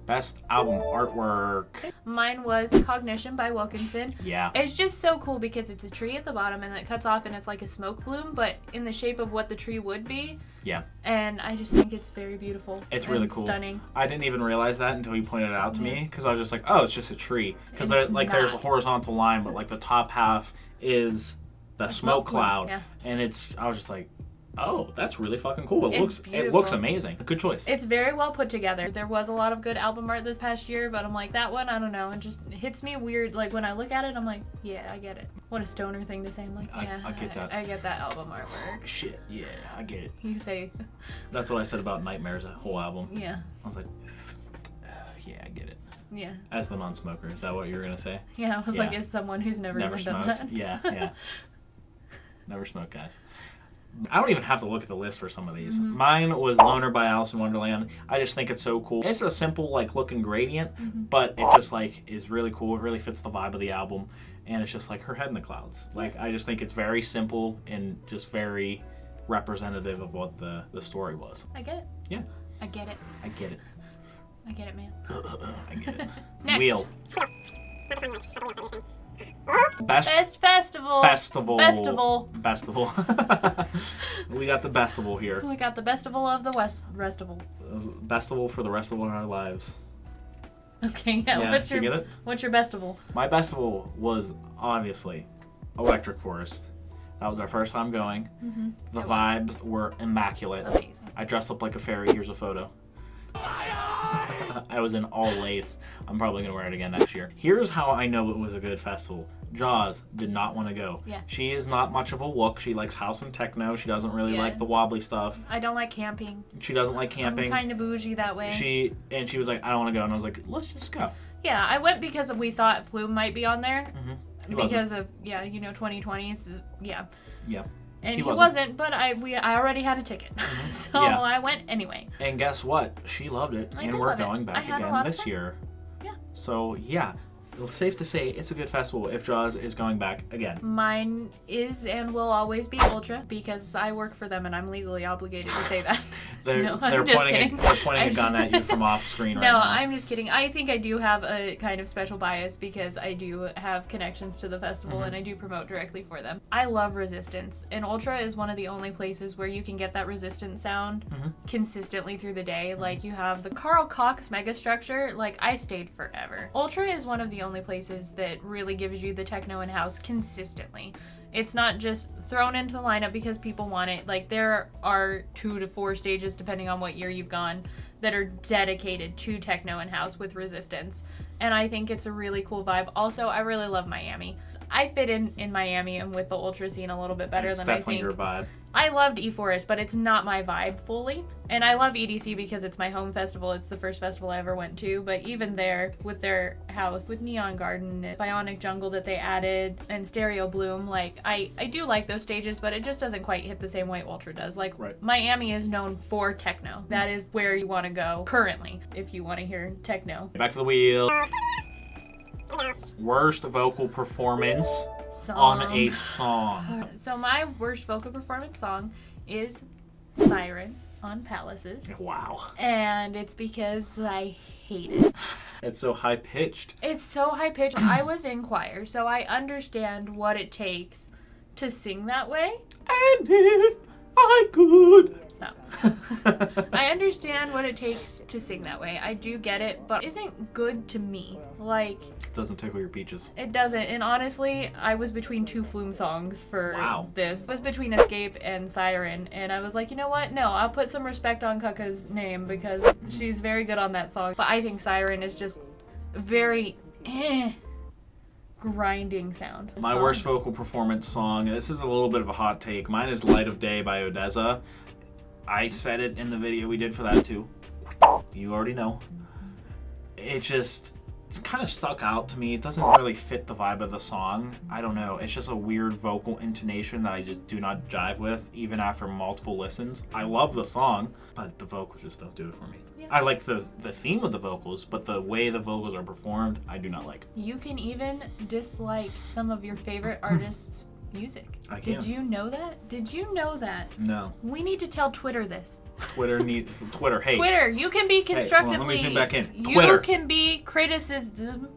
Best album artwork. Mine was Cognition by Wilkinson. Yeah. It's just so cool because it's a tree at the bottom and it cuts off and it's like a smoke bloom, but in the shape of what the tree would be. Yeah. And I just think it's very beautiful. It's really cool. Stunning. I didn't even realize that until you pointed it out to me, because I was just like, oh, it's just a tree. Because there's a horizontal line, but like the top half is the smoke cloud. Yeah. And I was just like, oh, that's really fucking cool. It beautiful. looks amazing. Good choice. It's very well put together. There was a lot of good album art this past year, but I'm like, that one, I don't know. It just hits me weird. Like, when I look at it, I'm like, yeah, I get it. What a stoner thing to say. I'm like, yeah, I get that. I get that album artwork. Shit, yeah, I get it. You say. That's what I said about Nightmares, that whole album. Yeah. I was like, yeah, I get it. Yeah. As the non-smoker, is that what you were going to say? Yeah, I was like, as someone who's never even smoked. done that. Yeah. Never smoked, guys. I don't even have to look at the list for some of these. Mine was Loner by Alice in Wonderland. I just think it's so cool. It's a simple, like, looking gradient, but it just, like, is really cool. It really fits the vibe of the album, and it's just, like, her head in the clouds. Like, I just think it's very simple and just very representative of what the story was. I get it. Yeah. I get it. I get it. I get it, man. I get it. Next. Wheel. Best festival. Festival. Festival. We got the festival here. We got the festival of the restival. Festival for the rest of our lives. Okay, yeah. What's your festival? My festival was obviously Electric Forest. That was our first time going. The vibes were immaculate. Amazing. I dressed up like a fairy. Here's a photo. I was in all lace. I'm probably going to wear it again next year. Here's how I know it was a good festival. Jaws did not want to go. Yeah. She is not much of a look. She likes house and techno. She doesn't really like the wobbly stuff. I don't like camping. She doesn't like camping. I'm kind of bougie that way. She was like, I don't want to go. And I was like, let's just go. Yeah, I went because we thought Flume might be on there. Because wasn't. of, 2020s. Yeah. Yeah. And he wasn't, but I already had a ticket. So I went anyway. And guess what? She loved it. And we're going back again this year. Yeah. So, yeah. It's safe to say it's a good festival if Jaws is going back again. Mine is and will always be Ultra because I work for them and I'm legally obligated to say that. They're pointing a gun at you from off screen right now. No, I'm just kidding. I think I do have a kind of special bias because I do have connections to the festival and I do promote directly for them. I love Resistance, and Ultra is one of the only places where you can get that Resistance sound consistently through the day. Like, you have the Carl Cox megastructure. Like, I stayed forever. Ultra is one of the only places that really gives you the techno and house consistently. It's not just thrown into the lineup because people want it. Like, there are 2 to 4 stages, depending on what year you've gone, that are dedicated to techno and house with Resistance. And I think it's a really cool vibe. Also, I really love Miami. I fit in Miami and with the Ultra scene a little bit better than I think. It's definitely your vibe. I loved E-Forest, but it's not my vibe fully. And I love EDC because it's my home festival. It's the first festival I ever went to. But even there, with their house, with Neon Garden, and Bionic Jungle that they added, and Stereo Bloom, like, I do like those stages, but it just doesn't quite hit the same way Ultra does. Like, right. Miami is known for techno. That is where you want to go currently if you want to hear techno. Back to the wheel. Worst vocal performance Song. on a song. So my worst vocal performance song is Siren on Palaces. Wow. And it's because I hate it. It's so high pitched. It's so high pitched. I was in choir, so I understand what it takes to sing that way. And if I could. Stop. I understand what it takes to sing that way. I do get it, but it isn't good to me. Like, Doesn't tickle your peaches. it doesn't. And honestly, I was between two Flume songs for Wow. this. I was between Escape and Siren, and I was like, you know what? No, I'll put some respect on Kaka's name because she's very good on that song. But I think Siren is just very grinding sound. My worst vocal performance song, this is a little bit of a hot take. Mine is Light of Day by Odessa. I said it in the video we did for that too. You already know. It's kind of stuck out to me. It doesn't really fit the vibe of the song. I don't know. It's just a weird vocal intonation that I just do not jive with, even after multiple listens. I love the song, but the vocals just don't do it for me. Yeah. I like the theme of the vocals, but the way the vocals are performed, I do not like. You can even dislike some of your favorite artists' music. I can. Did you know that? Did you know that? No. We need to tell Twitter this. Twitter, hey. Twitter, you can be constructively. Let me zoom back in. You Twitter. can be criticism.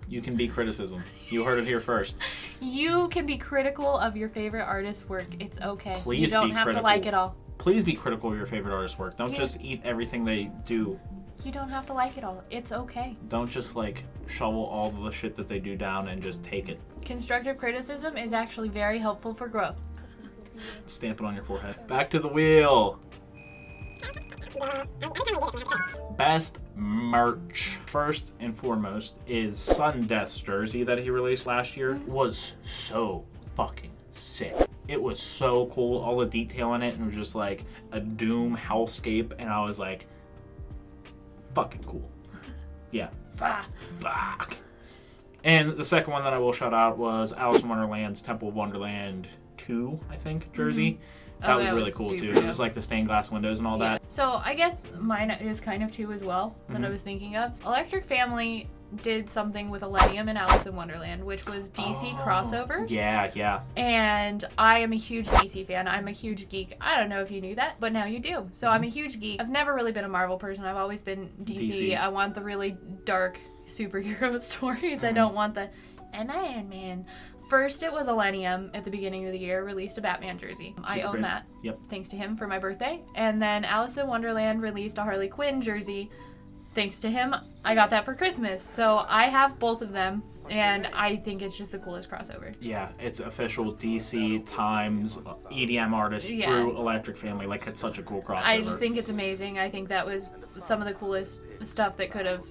You can be criticism. You heard it here first. You can be critical of your favorite artist's work. It's okay. Please you don't be have critical. to like it all. Please be critical of your favorite artist's work. Don't Yeah. just eat everything they do. You don't have to like it all. It's okay. Don't just like shovel all the shit that they do down and just take it. Constructive criticism is actually very helpful for growth. Stamp it on your forehead. Back to the wheel. Best merch. First and foremost is Sun Death's jersey that he released last year. Was so fucking sick. It was so cool. All the detail in it, and it was just like a doom hellscape, and I was like, fucking cool. Yeah. Fuck. And the second one that I will shout out was Alice in Wonderland's Temple of Wonderland 2, I think, jersey. That was really cool too. It was like the stained glass windows and all that. So I guess mine is kind of two as well that I was thinking of. Electric Family did something with Millennium and Alice in Wonderland, which was DC crossovers. Yeah. And I am a huge DC fan. I'm a huge geek. I don't know if you knew that, but now you do. So I'm a huge geek. I've never really been a Marvel person. I've always been DC. I want the really dark superhero stories. I don't want the I'm Iron Man. First, it was Millennium at the beginning of the year, released a Batman jersey. I own that. Yep. Thanks to him for my birthday. And then Alice in Wonderland released a Harley Quinn jersey. Thanks to him, I got that for Christmas. So I have both of them, and I think it's just the coolest crossover. Yeah, it's official DC times EDM artist through Electric Family. Like, it's such a cool crossover. I just think it's amazing. I think that was some of the coolest stuff that could have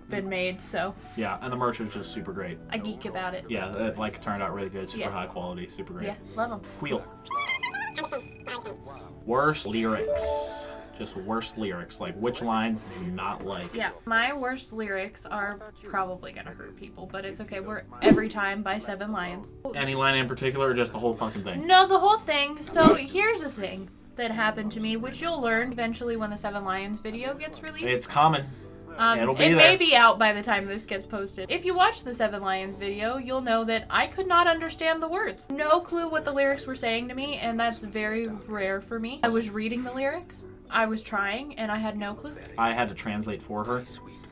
been made. So yeah, and the merch is just super great. I geek about it. Yeah, it like turned out really good. Super high quality, super great. Yeah, love them. Wheel. Worst lyrics. Just worst lyrics. Like, which lines do you not like? Yeah, my worst lyrics are probably gonna hurt people, but it's okay. We're Every Time by 7 Lions. Any line in particular, or just the whole fucking thing? No, the whole thing. So here's the thing that happened to me, which you'll learn eventually when the 7 Lions video gets released. It's common. It'll be it there. may be out by the time this gets posted. If you watch the 7 Lions video, you'll know that I could not understand the words. No clue what the lyrics were saying to me, and that's very rare for me. I was reading the lyrics, I was trying, and I had no clue. I had to translate for her.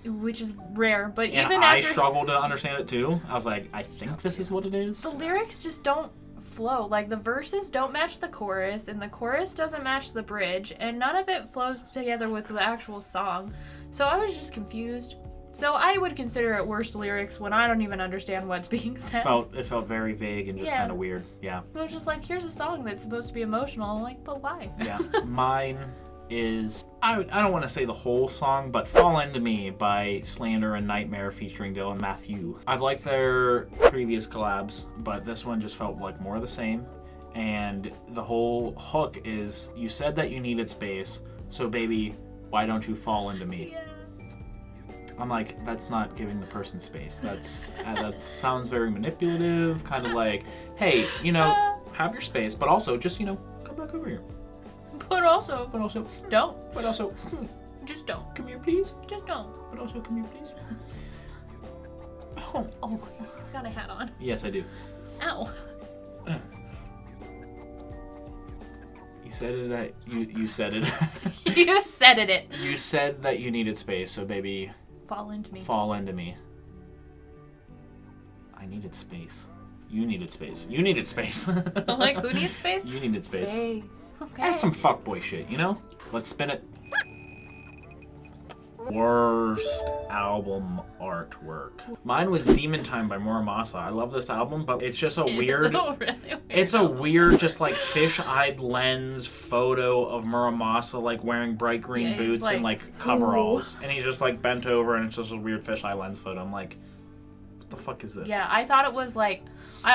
Which is rare, but And even I after... struggled to understand it too. I was like, I think this is what it is. The lyrics just don't flow. Like, the verses don't match the chorus, and the chorus doesn't match the bridge, and none of it flows together with the actual song. So I was just confused. So I would consider it worst lyrics when I don't even understand what's being said. It felt very vague and just kind of weird. Yeah. It was just like, here's a song that's supposed to be emotional. I'm like, but why? Yeah. Mine is, I don't want to say the whole song, but Fall Into Me by Slander and Nightmare featuring Dylan Matthew. I've liked their previous collabs, but this one just felt like more of the same. And the whole hook is, you said that you needed space, so baby, why don't you fall into me? Yeah. I'm like, that's not giving the person space. That's that sounds very manipulative, kind of like, hey, have your space, but also just, come back over here. But also, don't. But also, Just don't. come here, please. Just don't. But also, come here, please. Oh, you got a hat on. Yes, I do. Ow. You said it. You said it. You said it. You said that you needed space, so baby, Fall into me. fall into me. I needed space. You needed space. You needed space. Like, who needs space? You needed space. Okay. That's some fuckboy shit, Let's spin it. Worst album artwork. Mine was Demon Time by Muramasa. I love this album, but it's just a weird... It's a weird, just like fish-eyed lens photo of Muramasa like wearing bright green boots and like coveralls. And he's just like bent over and it's just a weird fish-eye lens photo. I'm like, what the fuck is this? Yeah, I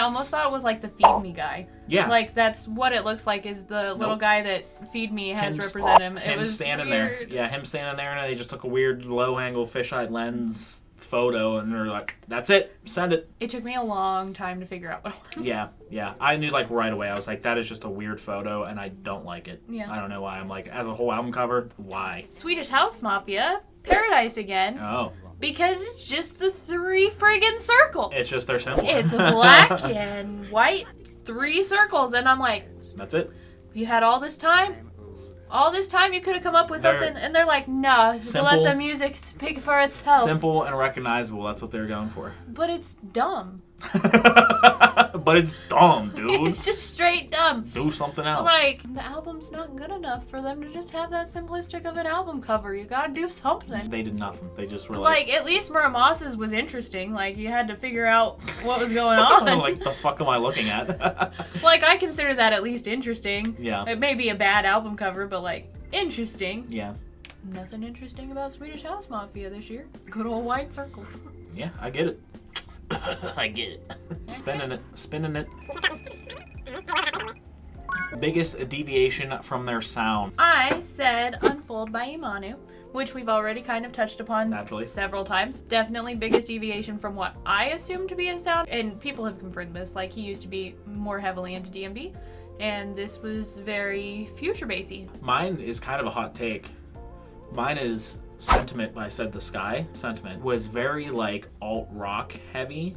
almost thought it was like the Feed Me guy. Yeah. Like, that's what it looks like, is the little guy that Feed Me has represent him. It was standing weird. there. Yeah, him standing there, and they just took a weird low-angle fisheye lens photo, and they're like, that's it, send it. It took me a long time to figure out what it was. Yeah. I knew, like, right away. I was like, that is just a weird photo, and I don't like it. Yeah. I don't know why. I'm like, as a whole album cover, why? Swedish House Mafia, Paradise Again. Oh. Because it's just the 3 friggin' circles. It's just their symbol. It's black and white, 3 circles, and I'm like, that's it. You had all this time? All this time you could have come up with something, and they're like, no, let the music speak for itself. Simple and recognizable, that's what they're going for. But it's dumb. But it's dumb, dude. It's just straight dumb. Do something else. Like, the album's not good enough for them to just have that simplistic of an album cover. You gotta do something. They did nothing. They just were like at least Muramasa's was interesting. Like, you had to figure out what was going on. Like, the fuck am I looking at? Like, I consider that at least interesting. Yeah. It may be a bad album cover, but, like, interesting. Yeah. Nothing interesting about Swedish House Mafia this year. Good old white circles. Yeah, I get it. I get it. Spinning it. Biggest deviation from their sound. I said Unfold by Imanu, which we've already kind of touched upon several times. Definitely biggest deviation from what I assumed to be his sound, and people have confirmed this. Like, he used to be more heavily into DMV, and this was very future bassy. Mine is kind of a hot take. Mine is Sentiment by Said the Sky. Sentiment was very like alt rock heavy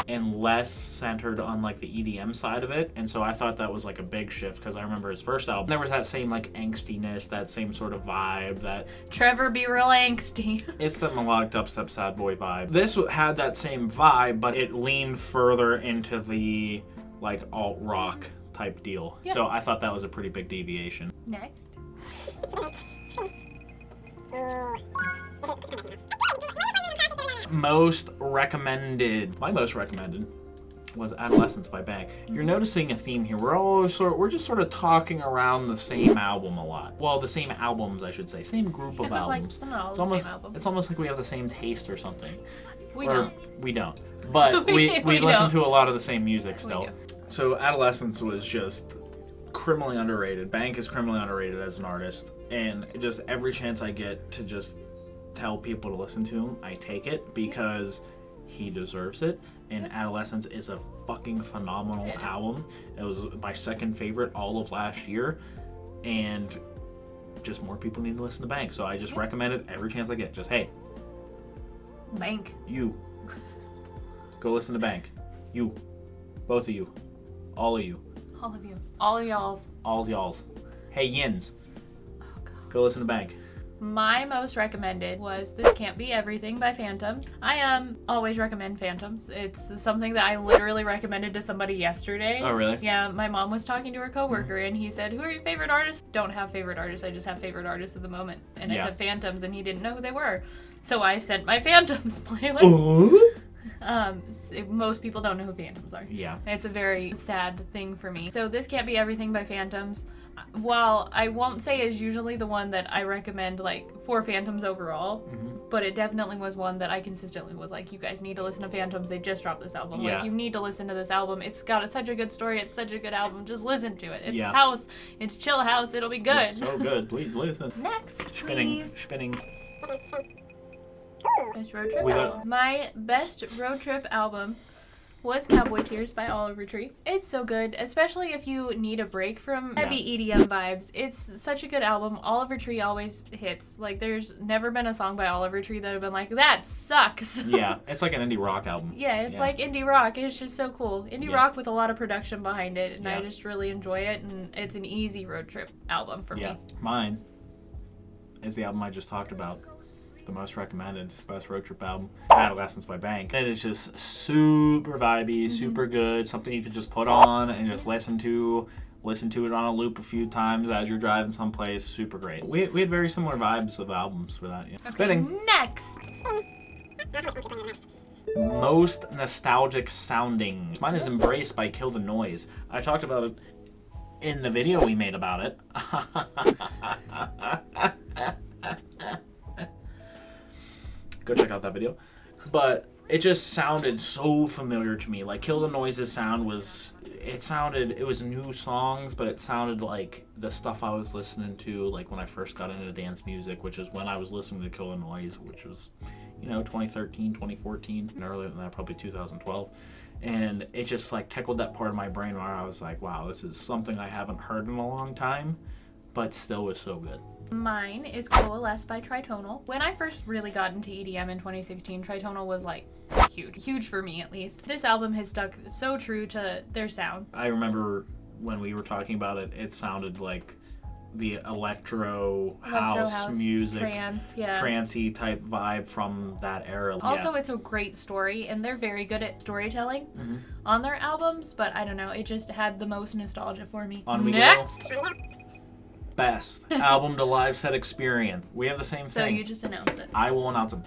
and less centered on like the EDM side of it, and so I thought that was like a big shift because I remember his first album there was that same like angstiness, that same sort of vibe, that Trevor be real angsty. It's the melodic dubstep sad boy vibe. This had that same vibe, but it leaned further into the like alt rock type deal. Yep. So I thought that was a pretty big deviation. Next. Most recommended. My most recommended was Adolescence by Bang. You're noticing a theme here. We're just sort of talking around the same album a lot. Well, the same albums, I should say. Same group of albums. Like, it's almost, same album. It's almost like we have the same taste or something. We don't. But we listen don't. to a lot of the same music still. So Adolescence was just criminally underrated. Bank is criminally underrated as an artist, and just every chance I get to just tell people to listen to him, I take it because he deserves it. And Adolescence is a fucking phenomenal album. It was my second favorite all of last year, and just more people need to listen to Bank. So I just recommend it every chance I get. Just, hey, Bank. You. Go listen to Bank. You. Both of you. All of you. All of you. All of y'alls. All y'alls. Hey, Yins. Oh, God. Go listen to Bank. My most recommended was This Can't Be Everything by Phantoms. I always recommend Phantoms. It's something that I literally recommended to somebody yesterday. Oh, really? Yeah, my mom was talking to her coworker, and he said, who are your favorite artists? Don't have favorite artists. I just have favorite artists at the moment. And I said Phantoms, and he didn't know who they were. So I sent my Phantoms playlist. Ooh. Most people don't know who Phantoms are. Yeah. It's a very sad thing for me. So This Can't Be Everything by Phantoms. while I won't say is usually the one that I recommend like for Phantoms overall, but it definitely was one that I consistently was like, you guys need to listen to Phantoms. They just dropped this album. Yeah. Like, you need to listen to this album. It's got such a good story. It's such a good album. Just listen to it. It's house. It's chill house. It'll be good. It's so good. Please listen. Next, Spinning. Best road trip album. My best road trip album was Cowboy Tears by Oliver Tree. It's so good, especially if you need a break from heavy EDM vibes. It's such a good album. Oliver Tree always hits. Like, there's never been a song by Oliver Tree that I've been like, that sucks. Yeah, it's like an indie rock album. Yeah, it's like indie rock. It's just so cool. Indie rock with a lot of production behind it, and I just really enjoy it, and it's an easy road trip album for me. Mine is the album I just talked about. The most recommended. It's the best road trip album. Adolescence by Bank. It is just super vibey, super good. Something you could just put on and just listen to it on a loop a few times as you're driving someplace. Super great. We had very similar vibes of albums for that. Yeah. Okay, Spinning. next. Most nostalgic sounding. Mine is Embraced by Kill the Noise. I talked about it in the video we made about it. Go check out that video. But it just sounded so familiar to me. Like, Kill the Noise's sound was, it was new songs, but it sounded like the stuff I was listening to, like, when I first got into dance music, which is when I was listening to Kill the Noise, which was, 2013, 2014, and earlier than that, probably 2012. And it just, like, tickled that part of my brain where I was like, wow, this is something I haven't heard in a long time, but still was so good. Mine is Coalesce by Tritonal. When I first really got into EDM in 2016, Tritonal was like huge for me at least. This album has stuck so true to their sound. I remember when we were talking about it, it sounded like the electro house music, trancey type vibe from that era. Also, it's a great story, and they're very good at storytelling on their albums, but I don't know, it just had the most nostalgia for me. On we Next. go. Best album to live set experience. We have the same thing. So you just announced it. I will announce it.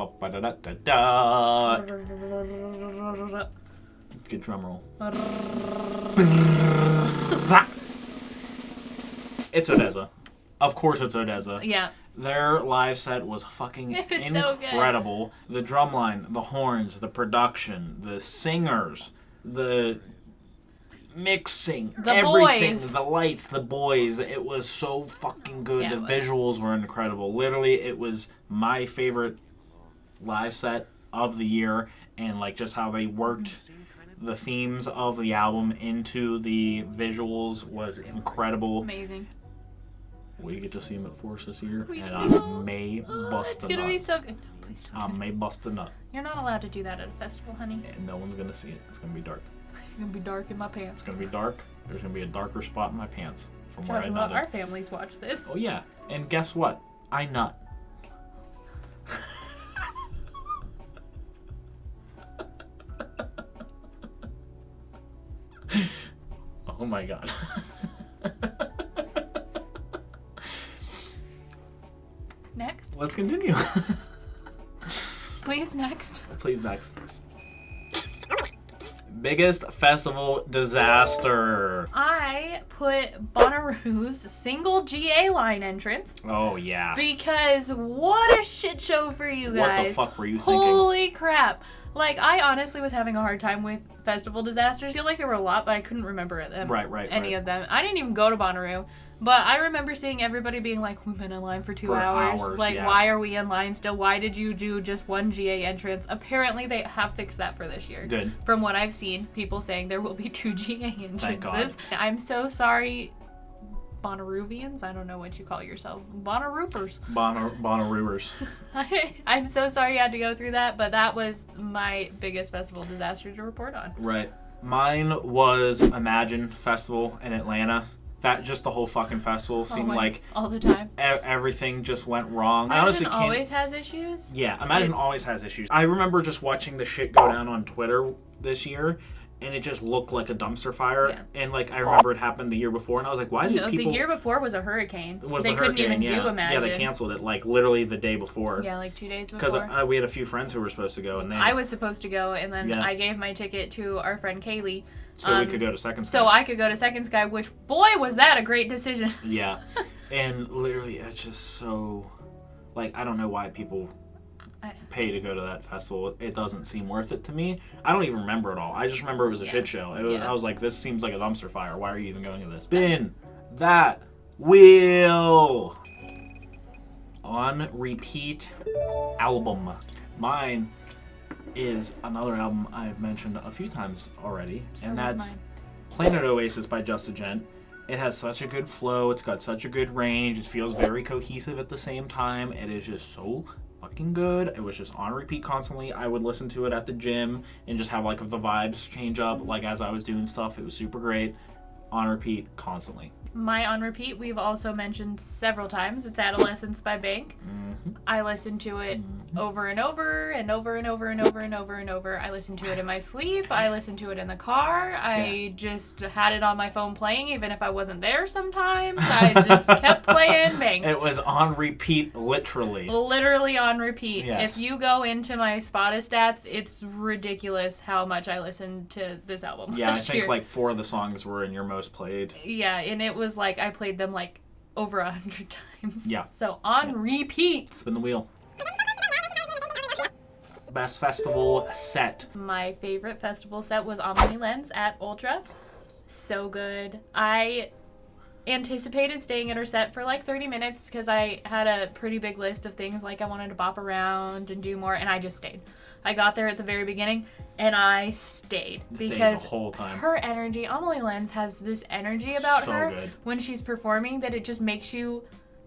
Good drum roll. It's Odessa. Of course it's Odessa. Yeah. Their live set was fucking incredible. So the drum line, the horns, the production, the singers, the mixing, everything, boys. The lights, the boys. It was so fucking good. Yeah, the visuals were incredible. Literally, it was my favorite live set of the year, and like just how they worked the themes of the album into the visuals was incredible. Amazing. We get to see him at Force this year, and I may bust a nut. It's gonna be so good. No, please don't. I may bust a nut. You're not allowed to do that at a festival, honey. And no one's gonna see it. It's gonna be dark. It's gonna be dark in my pants. It's gonna be dark. There's gonna be a darker spot in my pants from where I nutted. Our families watch this. Oh yeah, and guess what? I nut. Oh my god. Next. Let's continue. Please, next. Please, next. Biggest festival disaster. I put Bonnaroo's single GA line entrance. Oh, yeah. Because what a shit show for you guys. What the fuck were you thinking? Holy crap. Like, I honestly was having a hard time with festival disasters. I feel like there were a lot, but I couldn't remember them. Any of them. I didn't even go to Bonnaroo. But I remember seeing everybody being like, we've been in line for 2 hours. Like, why are we in line still? Why did you do just one GA entrance? Apparently, they have fixed that for this year. Good. From what I've seen, people saying there will be 2 GA entrances. Thank God. I'm so sorry, Bonnaroovians? I don't know what you call yourself. Bonnaroopers. Bonnaroopers. I'm so sorry you had to go through that, but that was my biggest festival disaster to report on. Right. Mine was Imagine Festival in Atlanta. That just the whole fucking festival seemed like all the time. Everything just went wrong. I honestly always has issues. Yeah, Imagine always has issues. I remember just watching the shit go down on Twitter this year, and it just looked like a dumpster fire. Yeah. And like I remember it happened the year before, and I was like, why did people? The year before was a hurricane. Was they the couldn't hurricane, even do Imagine. Yeah, they canceled it like literally the day before. Yeah, like 2 days before. Because we had a few friends who were supposed to go, and I was supposed to go, and then I gave my ticket to our friend Kaylee. So we could go to Second Sky. So I could go to Second Sky, which, boy, was that a great decision. Yeah. And literally, it's just so... Like, I don't know why people pay to go to that festival. It doesn't seem worth it to me. I don't even remember it all. I just remember it was a shit show. I was like, this seems like a dumpster fire. Why are you even going to this? Spin that wheel! On repeat album. Mine is another album I've mentioned a few times already, and that's Planet Oasis by Just a Gent. It has such a good flow, it's got such a good range, it feels very cohesive at the same time, it is just so fucking good. It was just on repeat constantly. I would listen to it at the gym and just have like the vibes change up like as I was doing stuff. It was super great. On repeat constantly. My on repeat, we've also mentioned several times. It's Adolescence by Bank. I listen to it over and over and over and over and over and over and over. I listen to it in my sleep. I listen to it in the car. I just had it on my phone playing even if I wasn't there sometimes. I just kept playing Bank. It was on repeat, literally. Literally on repeat. Yes. If you go into my Spotify stats, it's ridiculous how much I listened to this album. Yeah, I think like 4 of the songs were in your most played. Yeah, and it was like I played them like over 100 times. Yeah. So on repeat. Spin the wheel. Best festival set. My favorite festival set was Amelie Lens at Ultra. So good. I anticipated staying at her set for like 30 minutes because I had a pretty big list of things like I wanted to bop around and do more, and I just stayed. I got there at the very beginning and I stayed because the whole time. Her energy, Amelie Lens has this energy about So her good. when she's performing that it just makes you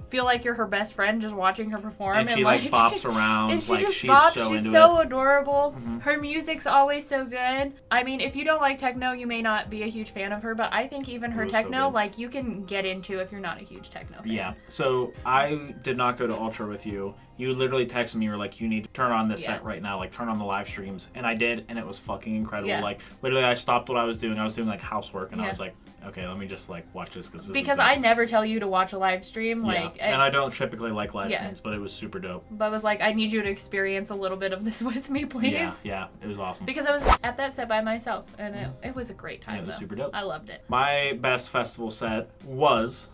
feel like you're her best friend just watching her perform. And she like bops around. And she like just she's bops. so She's into so it. adorable. Her music's always so good. I mean, if you don't like techno, you may not be a huge fan of her, but I think even her It was techno, so good. like, you can get into if you're not a huge techno fan. Yeah. So I did not go to Ultra with you. You literally texted me, you were like, you need to turn on this set right now, like turn on the live streams. And I did, and it was fucking incredible. Yeah. Like literally I stopped what I was doing. I was doing like housework, and I Yeah. was like, okay, let me just like watch this because I never tell you to watch a live stream. Like, and I don't typically like live Yeah. streams, but it was super dope. But I was like, I need you to experience a little bit of this with me, please. Yeah, it was awesome. Because I was at that set by myself, and it was a great time. Yeah, it was though. super dope. I loved it. My best festival set was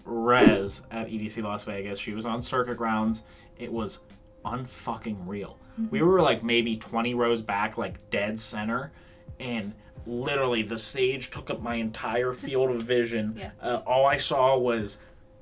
Rez at EDC Las Vegas. She was on circuit grounds. It was unfucking real. We were like maybe 20 rows back, like dead center, and literally the stage took up my entire field of vision. Yeah. All I saw was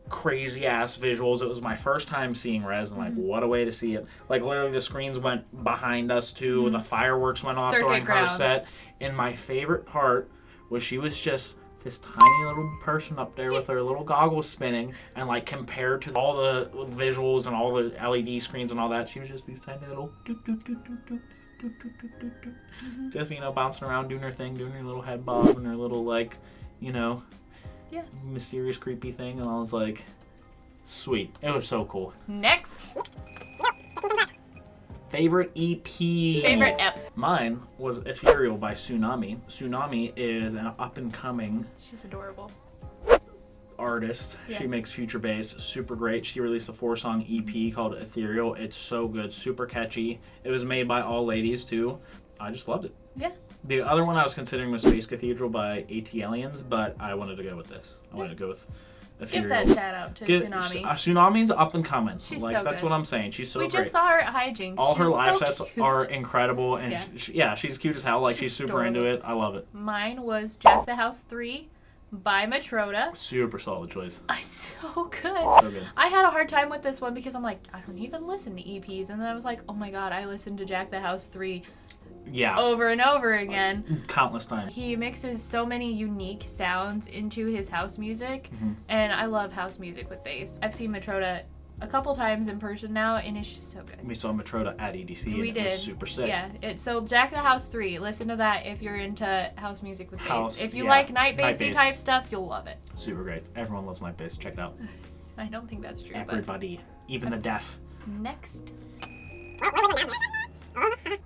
crazy ass visuals. It was my first time seeing Rez, and like what a way to see it. Like literally the screens went behind us too. The fireworks went off Circuit during grounds. her set. And my favorite part was she was just this tiny little person up there with her little goggles spinning, and like compared to all the visuals and all the LED screens and all that, she was just these tiny little doot, doot, doot, doot, doot, doot, doot, doot, doot, doot. Just, you know, bouncing around, doing her thing, doing her little head bob and her little, like, you know, mysterious, creepy thing. And I was like, sweet. It was so cool. Next. Favorite EP? Favorite EP. Mine was Ethereal by Tsunami. Tsunami is an up-and-coming She's adorable. artist. Yeah. She makes future bass, super great. She released a 4-song EP called Ethereal. It's so good, super catchy. It was made by all ladies too. I just loved it. Yeah. The other one I was considering was Space Cathedral by AT Aliens, but I wanted to go with this. I wanted to go with Ethereal. Give that shout out to Tsunami. Tsunami's up and coming. She's like so that's good. what I'm saying. She's so We great. just saw her at Hijinks. All her She's live so sets cute. are incredible, and she's cute as hell. Like she's super adorable. into it. I love it. Mine was Jack the House 3 by Matroda. Super solid choice. It's so good. So good. I had a hard time with this one because I'm like, I don't even listen to EPs. And then I was like, oh my god, I listened to Jack the House 3 Yeah. over and over again. Countless times. He mixes so many unique sounds into his house music, and I love house music with bass. I've seen Matroda a couple times in person now, and it's just so good. We saw Matroda at EDC, and We it did. was super sick. Yeah. So Jack the House 3, listen to that if you're into house music with House, bass. If you yeah. like night Night bassy bass. type stuff, you'll love it. Super great. Everyone loves night bass. Check it out. I don't think that's true. Everybody, even the deaf. But next.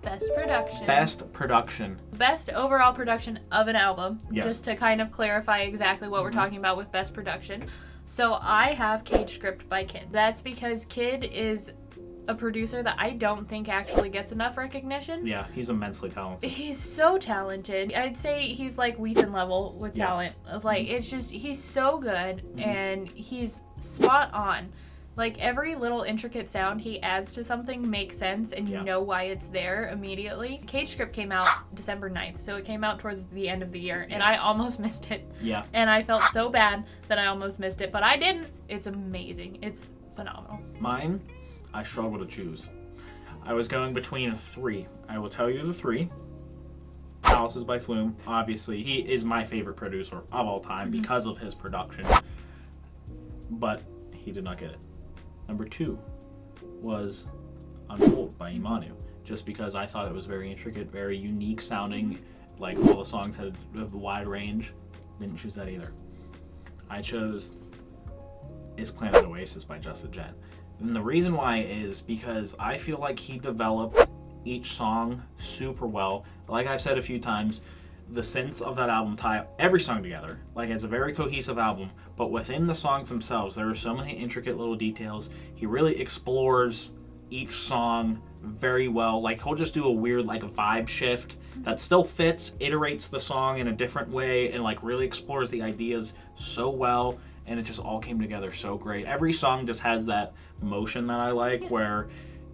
Best production. Best production. Best overall production of an album. Yes. Just to kind of clarify exactly what we're talking about with best production. So I have Cage Script by Kid. That's because Kid is a producer that I don't think actually gets enough recognition. Yeah, he's immensely talented. He's so talented. I'd say he's like Weathen level with talent. Like, it's just, he's so good and he's spot on. Like, every little intricate sound he adds to something makes sense and you know why it's there immediately. Cage Script came out December 9th, so it came out towards the end of the year, and I almost missed it. Yeah. And I felt so bad that I almost missed it, but I didn't. It's amazing. It's phenomenal. Mine, I struggle to choose. I was going between 3. I will tell you the 3. Palaces by Flume. Obviously, he is my favorite producer of all time because of his production. But he did not get it. Number 2 was Unfold by Imanu, just because I thought it was very intricate, very unique sounding, like all the songs had a wide range. Didn't choose that either. I chose Is Planet Oasis by Just a Jet. And the reason why is because I feel like he developed each song super well. Like I've said a few times, the synths of that album tie every song together. Like, it's a very cohesive album, but within the songs themselves, there are so many intricate little details. He really explores each song very well. Like, he'll just do a weird, like, vibe shift that still fits, iterates the song in a different way, and, like, really explores the ideas so well, and it just all came together so great. Every song just has that motion that I like, where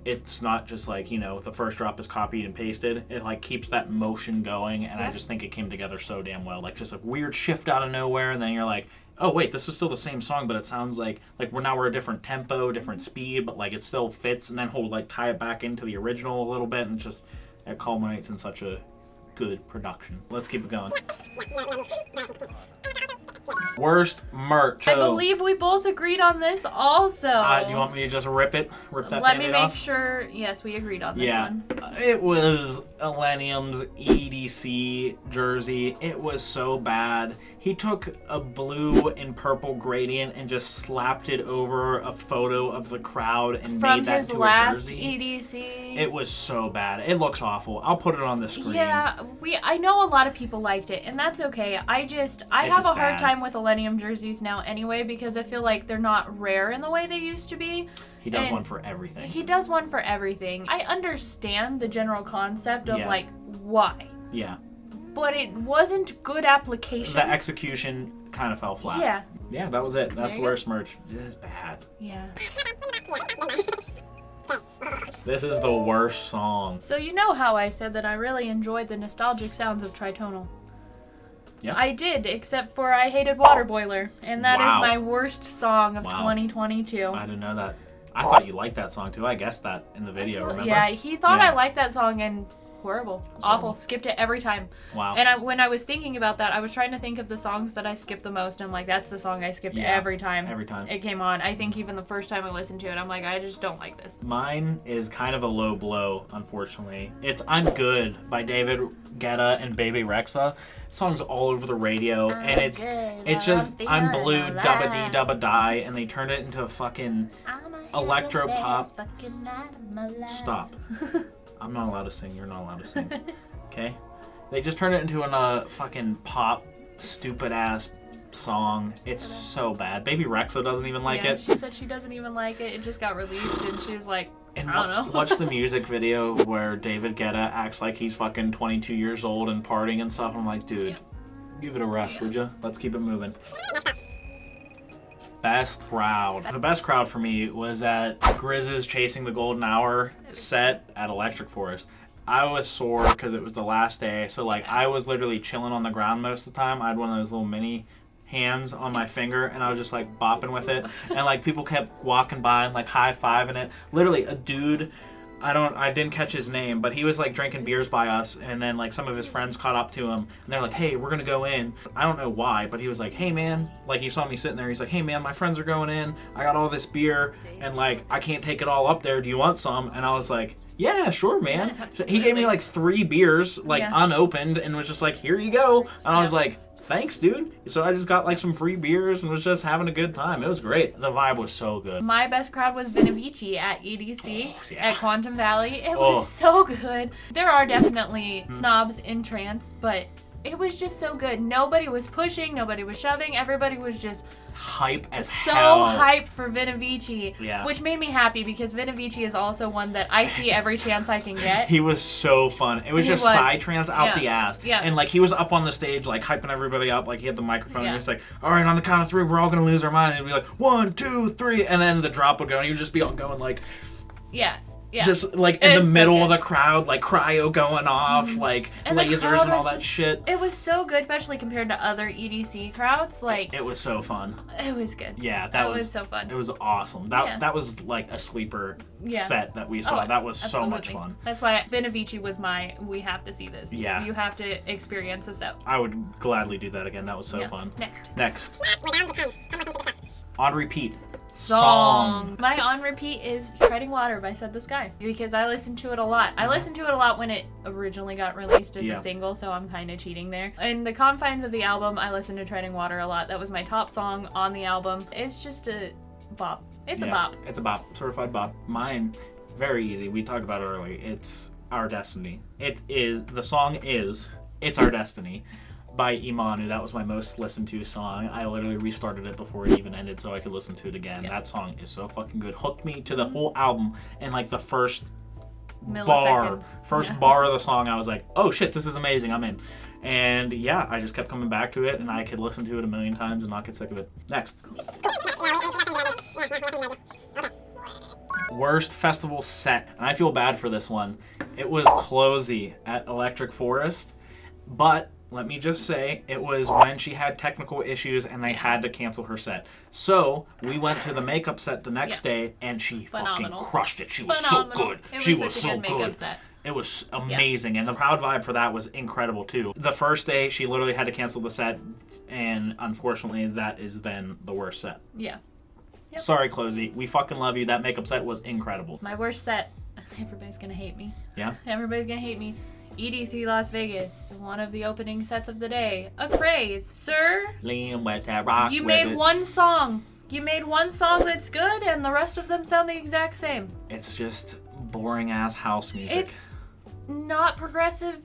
it's not just like, you know, the first drop is copied and pasted. It like keeps that motion going, and I just think it came together so damn well. Like, just a weird shift out of nowhere, and then you're like, oh wait, this is still the same song, but it sounds like we're a different tempo, different speed, but like it still fits, and then he'll like tie it back into the original a little bit, and just it culminates in such a good production. Let's keep it going. Worst merch. I believe we both agreed on this also. Do you want me to just rip that Let me Band-Aid make off? sure. Yes, we agreed on this one. It was Illenium's EDC jersey. It was so bad. He took a blue and purple gradient and just slapped it over a photo of the crowd and made that to a jersey. From his last EDC. It was so bad. It looks awful. I'll put it on the screen. Yeah, I know a lot of people liked it, and that's okay. I have a hard time with Illenium jerseys now anyway, because I feel like they're not rare in the way they used to be. He does one for everything. He does one for everything. I understand the general concept of like, why? Yeah. But it wasn't good application. The execution kind of fell flat. Yeah. Yeah, that was it. That's the worst merch. It's bad. Yeah. This is the worst song. So you know how I said that I really enjoyed the nostalgic sounds of Tritonal. Yeah. I did, except for I hated Water Boiler, and that is Wow. my worst song of 2022. I didn't know that. I thought you liked that song too. I guessed that in the video, remember? Yeah, he thought I liked that song, and horrible. Awful. Skipped it every time. Wow. And when I was thinking about that, I was trying to think of the songs that I skipped the most, and I'm like, that's the song I skipped every time. Every time. It came on. I think even the first time I listened to it, I'm like, I just don't like this. Mine is kind of a low blow, unfortunately. It's I'm Good by David Guetta and Baby Rexha. Song's all over the radio, and it's just I'm Blue, Dubba Dee Dubba Die, and they turned it into a fucking electro pop. Stop. I'm not allowed to sing. You're not allowed to sing. Okay? They just turned it into a fucking pop, stupid ass song. It's so bad. Baby Rexha doesn't even like it. She said she doesn't even like it. It just got released, and she was like, I don't know. Watch the music video where David Guetta acts like he's fucking 22 years old and partying and stuff. I'm like, dude, give it a rest, would you? Let's keep it moving. Best crowd. The best crowd for me was at Grizz's Chasing the Golden Hour set at Electric Forest. I was sore because it was the last day, so like I was literally chilling on the ground most of the time. I had one of those little mini hands on my finger, and I was just like bopping with it, and like people kept walking by and like high-fiving it. Literally a dude, I didn't catch his name, but he was like drinking beers by us, and then like some of his friends caught up to him, and they're like, hey, we're gonna go in. I don't know why, but he was like, hey man, like he saw me sitting there, he's like, hey man, my friends are going in, I got all this beer, and like I can't take it all up there, do you want some? And I was like, yeah, sure, man. So he gave me like 3 beers, like unopened, and was just like, here you go. And I was like, thanks, dude. So I just got like some free beers and was just having a good time. It was great. The vibe was so good. My best crowd was Deviation at EDC Yeah. at Quantum Valley. It was so good. There are definitely snobs in trance, but it was just so good. Nobody was pushing, nobody was shoving, everybody was just Hype as so hell. hyped for Deviation, Yeah. which made me happy because Deviation is also one that I see every chance I can get. He was so fun. It was He just was. psytrance out the ass. Yeah. And like he was up on the stage, like hyping everybody up, like he had the microphone. Yeah. And he was like, "All right, on the count of 3, we're all gonna lose our mind." And he'd be like, 1, 2, 3, and then the drop would go, and he would just be all going like, Yeah. Yeah. just like in the It's so middle good. of the crowd, like cryo going off, like And the lasers crowd and all was that just- shit. It was so good, especially compared to other EDC crowds. Like, It was so fun. it was good. Yeah, that was so fun. It was awesome. That Yeah. that was like a sleeper Yeah. set that we saw. Oh, that was so much absolutely. fun. That's why Deviation was we have to see this. Yeah. You have to experience this out. I would gladly do that again. That was so Yeah. fun. Next. On repeat. Song. My on repeat is Treading Water by Said the Sky because I listened to it a lot. I listened to it a lot when it originally got released as Yeah. a single, so I'm kind of cheating there. In the confines of the album, I listened to Treading Water a lot. That was my top song on the album. It's just a bop. It's a bop. It's a bop. Certified bop. Mine, very easy. We talked about it earlier. It's Our Destiny. The song is It's Our Destiny by Imanu. That was my most listened to song. I literally restarted it before it even ended so I could listen to it again. Yeah. That song is so fucking good. Hooked me to the whole album, and like the first Milliseconds. bar of the song, I was like, oh shit, this is amazing. I'm in. And yeah, I just kept coming back to it, and I could listen to it a million times and not get sick of it. Next. Worst festival set, and I feel bad for this one. It was Closey at Electric Forest, but let me just say, it was when she had technical issues and they had to cancel her set. So we went to the makeup set the next day, and she Phenomenal. fucking crushed it. She was Phenomenal. so good. It She was was such a so good makeup good. set. It was amazing, and the crowd vibe for that was incredible too. The first day, she literally had to cancel the set, and unfortunately, that is then the worst set. Yeah. Yep. Sorry, Closey. We fucking love you. That makeup set was incredible. My worst set. Everybody's gonna hate me. Yeah? Everybody's gonna hate me. EDC Las Vegas, one of the opening sets of the day. A craze. Sir, Lean with that rock. you with made it. one song. You made one song that's good, and the rest of them sound the exact same. It's just boring ass house music. It's not progressive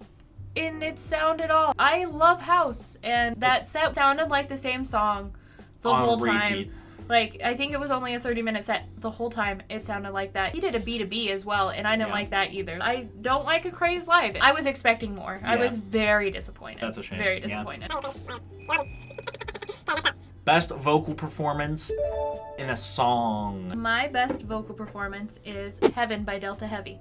in its sound at all. I love house, and that set sounded like the same song the On whole time. repeat. Like, I think it was only a 30-minute set. The whole time, it sounded like that. He did a B2B as well, and I didn't Yeah. like that either. I don't like a craze live. I was expecting more. I Yeah. was very disappointed. That's a shame. Very Yeah. disappointed. Best vocal performance in a song. My best vocal performance is Heaven by Delta Heavy.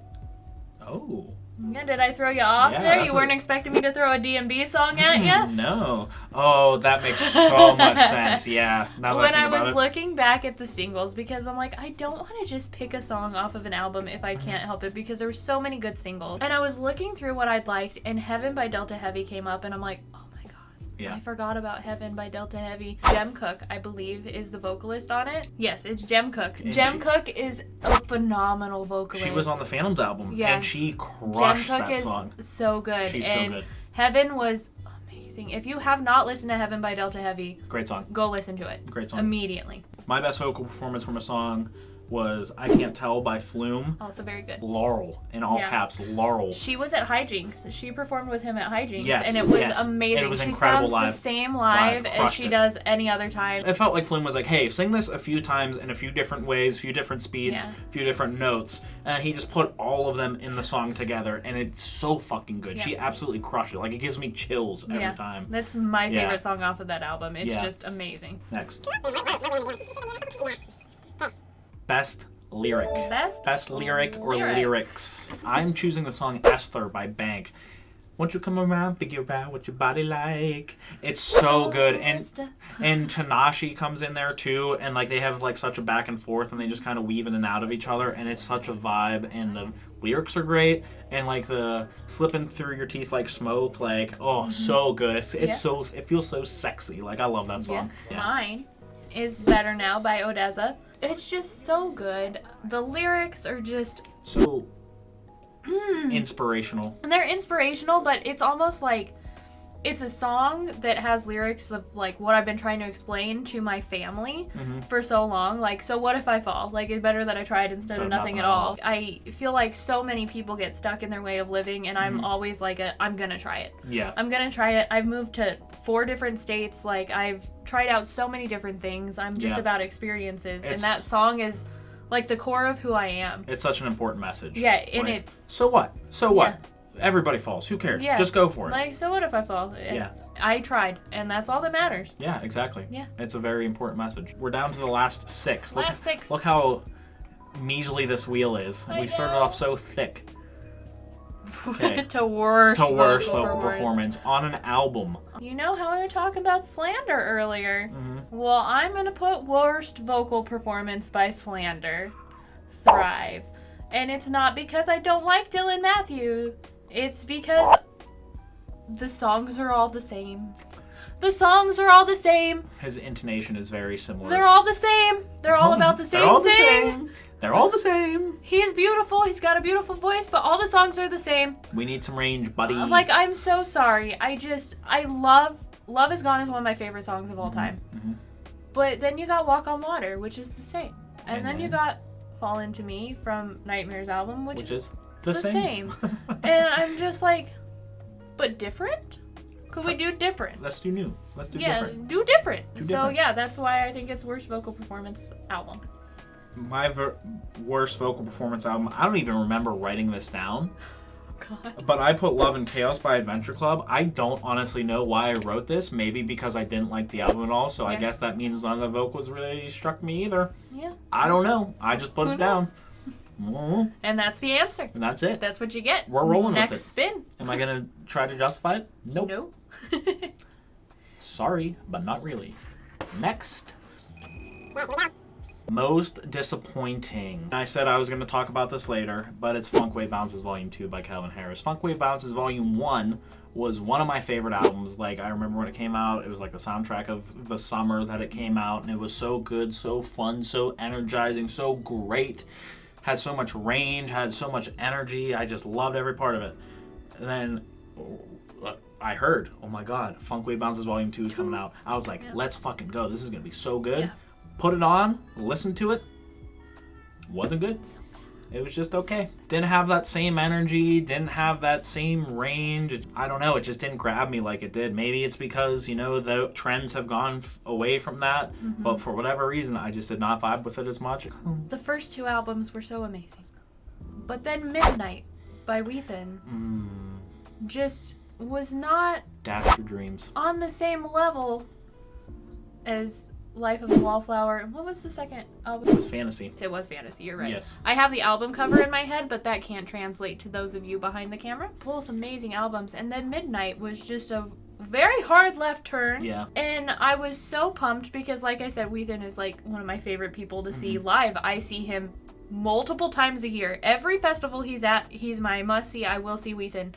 Oh. Yeah, did I throw you off Yeah, there? that's You weren't expecting me to throw a DMB song at you? No. Oh, that makes so much sense. Yeah. Now that When I I think about was it. looking back at the singles, because I'm like, I don't want to just pick a song off of an album if I Mm-hmm. can't help it, because there were so many good singles. And I was looking through what I'd liked, and Heaven by Delta Heavy came up, and I'm like, oh my god, Yeah. I forgot about Heaven by Delta Heavy. Jem Cook, I believe, is the vocalist on it. Yes, it's Jem Cook. And Jem she- Cook is a phenomenal vocalist. She was on the Phantoms album, Yeah. and she Jem crushed Cook that is song. so good. She's so and good. Heaven was amazing. If you have not listened to Heaven by Delta Heavy, Great song. go listen to it. Great song. Immediately. My best vocal performance from a song was I Can't Tell by Flume. Also very good. Laurel, in all Yeah. caps, Laurel. She was at Hijinks. She performed with him at Hijinks. Yes, and it was yes. amazing. And it was she incredible sounds live. the same live as Crushed she it. does any other time. It felt like Flume was like, hey, sing this a few times in a few different ways, a few different speeds, Yeah. a few different notes. And he just put all of them in the song together, and it's so fucking good. Yeah. She absolutely crushed it. Like, it gives me chills every Yeah. time. That's my Yeah. favorite song off of that album. It's Yeah. just amazing. Next. Best lyric. Best lyric or lyrics. I'm choosing the song Esther by Bank. Won't you come around, figure out what your body like? It's so good. And Tanashi comes in there too, and like they have like such a back and forth, and they just kind of weave in and out of each other, and it's such a vibe, and the lyrics are great, and like the slipping through your teeth like smoke, like so good. It's Yeah. so, it feels so sexy. Like I love that song. Yeah. Mine is Better Now by Odessa. It's just so good. The lyrics are just So inspirational. and they're inspirational, but it's almost like it's a song that has lyrics of like what I've been trying to explain to my family for so long. Like, so what if I fall? Like, it's better that I tried instead of nothing at all. I feel like so many people get stuck in their way of living, and I'm always like, I'm gonna try it. Yeah. I'm gonna try it. I've moved to 4 different states. Like, I've tried out so many different things. I'm just about experiences, and that song is like the core of who I am. It's such an important message. Yeah, and it's... So what? So what? Everybody falls. Who cares? Yeah. Just go for it. Like, so what if I fall? Yeah. I tried, and that's all that matters. Yeah, exactly. Yeah. It's a very important message. We're down to the last 6. Last 6. Look how measly this wheel is. We started off so thick. Okay. to worst vocal performance on an album. You know how we were talking about Slander earlier? Well, I'm going to put worst vocal performance by Slander. Thrive. And it's not because I don't like Dylan Matthew. It's because the songs are all the same. The songs are all the same. His intonation is very similar. They're all the same. They're all about the same thing. They're all the same. He's beautiful. He's got a beautiful voice, but all the songs are the same. We need some range, buddy. Like, I'm so sorry. I Love Is Gone is one of my favorite songs of all time. But then you got Walk on Water, which is the same. And then you got Fall Into Me from Nightmare's album, which is the same. And I'm just like, but different? Could we do different? Let's do new. Let's do different. Yeah, do different. Do so different. yeah, that's why I think it's worst vocal performance album. My worst vocal performance album, I don't even remember writing this down. God. But I put Love and Chaos by Adventure Club. I don't honestly know why I wrote this. Maybe because I didn't like the album at all, so I guess that means none of the vocals really struck me either. Yeah. I don't know. I just put it down. And that's the answer. And that's it. That's what you get. We're rolling with it. Next spin. Am I going to try to justify it? Nope. Nope. Sorry, but not really. Next. Most disappointing. I said I was going to talk about this later, but it's Funk Wave Bounces Volume 2 by Calvin Harris. Funk Wave Bounces Volume 1 was one of my favorite albums. Like, I remember when it came out, it was like the soundtrack of the summer that it came out, and it was so good, so fun, so energizing, so great. Had so much range, had so much energy. I just loved every part of it. And then I heard, oh my God, Funk Wave Bounces Volume 2 is coming out. I was like, let's fucking go. This is going to be so good. Yeah. Put it on, listened to it. Wasn't good. It was just okay. Didn't have that same energy, didn't have that same range. I don't know, it just didn't grab me like it did. Maybe it's because, you know, the trends have gone away from that, but for whatever reason, I just did not vibe with it as much. The first 2 albums were so amazing. But then Midnight by Weathen just was not Dash Your Dreams on the same level as Life of a Wallflower. And what was the second album? It was Fantasy. It was Fantasy, you're right. Yes. I have the album cover in my head, but that can't translate to those of you behind the camera. Both amazing albums. And then Midnight was just a very hard left turn. Yeah. And I was so pumped because, like I said, Weathen is like one of my favorite people to see live. I see him multiple times a year. Every festival he's at, he's my must-see. I will see Weathen.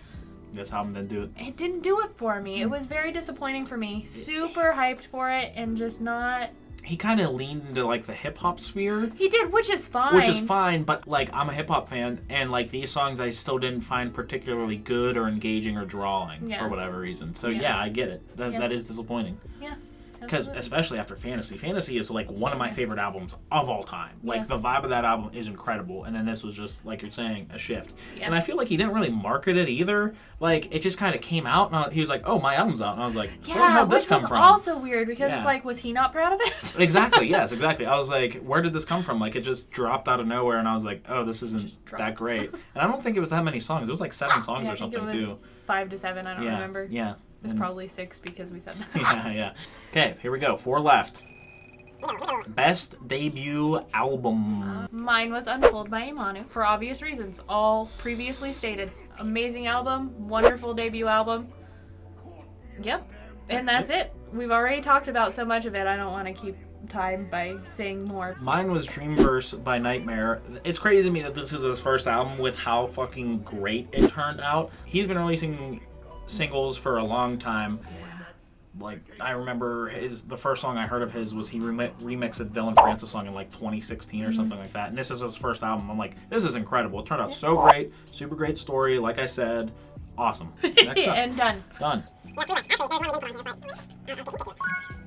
This album didn't do it. It didn't do it for me. It was very disappointing for me. Super hyped for it and just not... He kind of leaned into, like, the hip-hop sphere. He did, which is fine. Which is fine, but, like, I'm a hip-hop fan, and, like, these songs I still didn't find particularly good or engaging or drawing for whatever reason. So, yeah I get it. That is disappointing. Yeah. Because, especially after Fantasy. Fantasy is, like, one of my favorite albums of all time. Like, the vibe of that album is incredible. And then this was just, like you're saying, a shift. Yeah. And I feel like he didn't really market it either. Like, it just kind of came out, and he was like, oh, my album's out. And I was like, where did this come from? Yeah, which was also weird, because it's like, was he not proud of it? Exactly, yes, exactly. I was like, where did this come from? Like, it just dropped out of nowhere, and I was like, oh, this isn't that great. And I don't think it was that many songs. It was like 7 songs or something, too. It was 5 to 7, I don't remember. Yeah. It was probably 6 because we said that. Yeah. Okay, here we go. 4 left. Best debut album. Mine was Unfold by Imanu, for obvious reasons, all previously stated. Amazing album, wonderful debut album. Yep, and that's it. We've already talked about so much of it, I don't want to keep time by saying more. Mine was Dreamverse by Nightmare. It's crazy to me that this is his first album with how fucking great it turned out. He's been releasing singles for a long time. Like, I remember the first song I heard of his was he remixed a Villain Francis song in like 2016 or something like that. And this is his first album. I'm like, this is incredible. It turned out so great. Super great story. Like I said, awesome. Next up. And done. Done.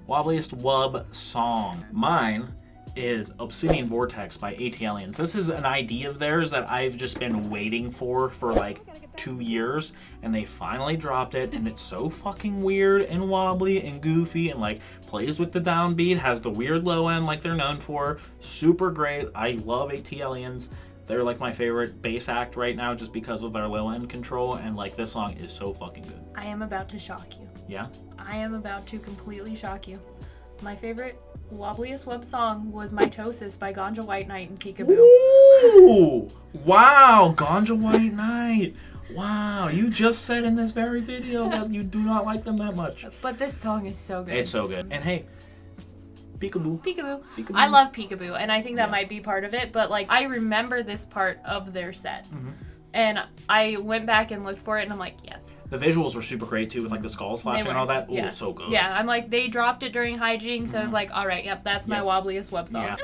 Wobbliest Wub song. Mine is Obsidian Vortex by AT-Aliens. This is an idea of theirs that I've just been waiting for like 2 years, and they finally dropped it, and it's so fucking weird and wobbly and goofy and like plays with the downbeat, has the weird low end like they're known for. Super great. I love AT-Aliens. They're like my favorite bass act right now just because of their low end control, and like this song is so fucking good. I am about to shock you. Yeah? I am about to completely shock you. My favorite Wobbliest Wub song was Mitosis by Ganja White Knight and Peekaboo. Ooh! Wow! Ganja White Knight! Wow, you just said in this very video that you do not like them that much. But this song is so good. It's so good. And hey, Peekaboo. Peekaboo. Peekaboo. I love Peekaboo, and I think that might be part of it, but like I remember this part of their set. Mm-hmm. And I went back and looked for it, and I'm like, yes. The visuals were super great too, with like the skulls flashing and all that. Yeah. Oh, so good. Yeah, I'm like, they dropped it during hijinks, so I was like, all right, yep, that's my Wobbliest Wub song. Yeah.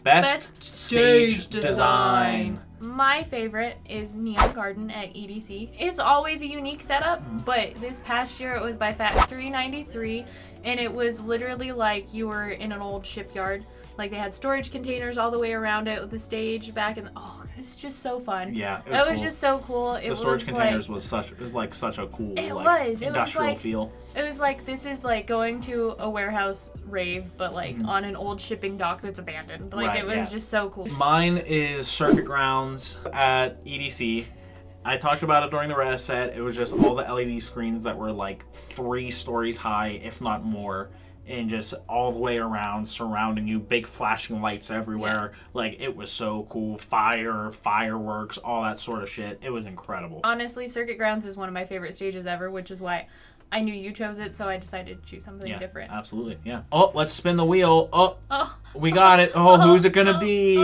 Best stage design. My favorite is Neon Garden at EDC. It's always a unique setup, but this past year it was by Factory 93, and it was literally like you were in an old shipyard. Like they had storage containers all the way around it with the stage back, and it's just so fun. Yeah, it was just so cool. The storage containers was such a cool industrial feel. It was like this is like going to a warehouse rave, but like on an old shipping dock that's abandoned. Like it was just so cool. Mine is Circuit Grounds at EDC. I talked about it during the res set. It was just all the LED screens that were like 3 stories high, if not more. And just all the way around, surrounding you, big flashing lights everywhere. Yeah. Like, it was so cool. Fireworks, all that sort of shit. It was incredible. Honestly, Circuit Grounds is one of my favorite stages ever, which is why I knew you chose it, so I decided to choose something different. Absolutely, yeah. Oh, let's spin the wheel. Oh, we got it. Oh, who's it gonna be?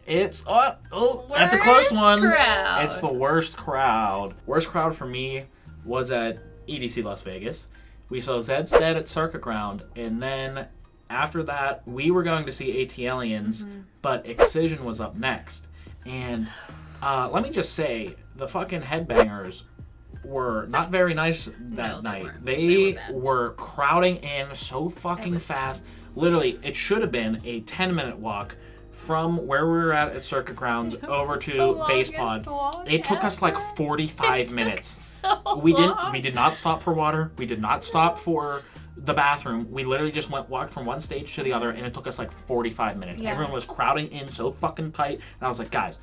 It's that's a close one. Crowd. It's the worst crowd. Worst crowd for me was at EDC Las Vegas. We saw Zed's Dead at Circuit Ground, and then after that, we were going to see AT-Aliens, but Excision was up next. And let me just say, the fucking headbangers were not very nice that night. They were crowding in so fucking fast. Literally, it should have been a 10-minute walk from where we were at Circuit Grounds over to Base Pod. It took us like 45 minutes. We did not stop for water. We did not stop for the bathroom. We literally just walked from one stage to the other, and it took us like 45 minutes. Yeah. Everyone was crowding in so fucking tight, and I was like, guys,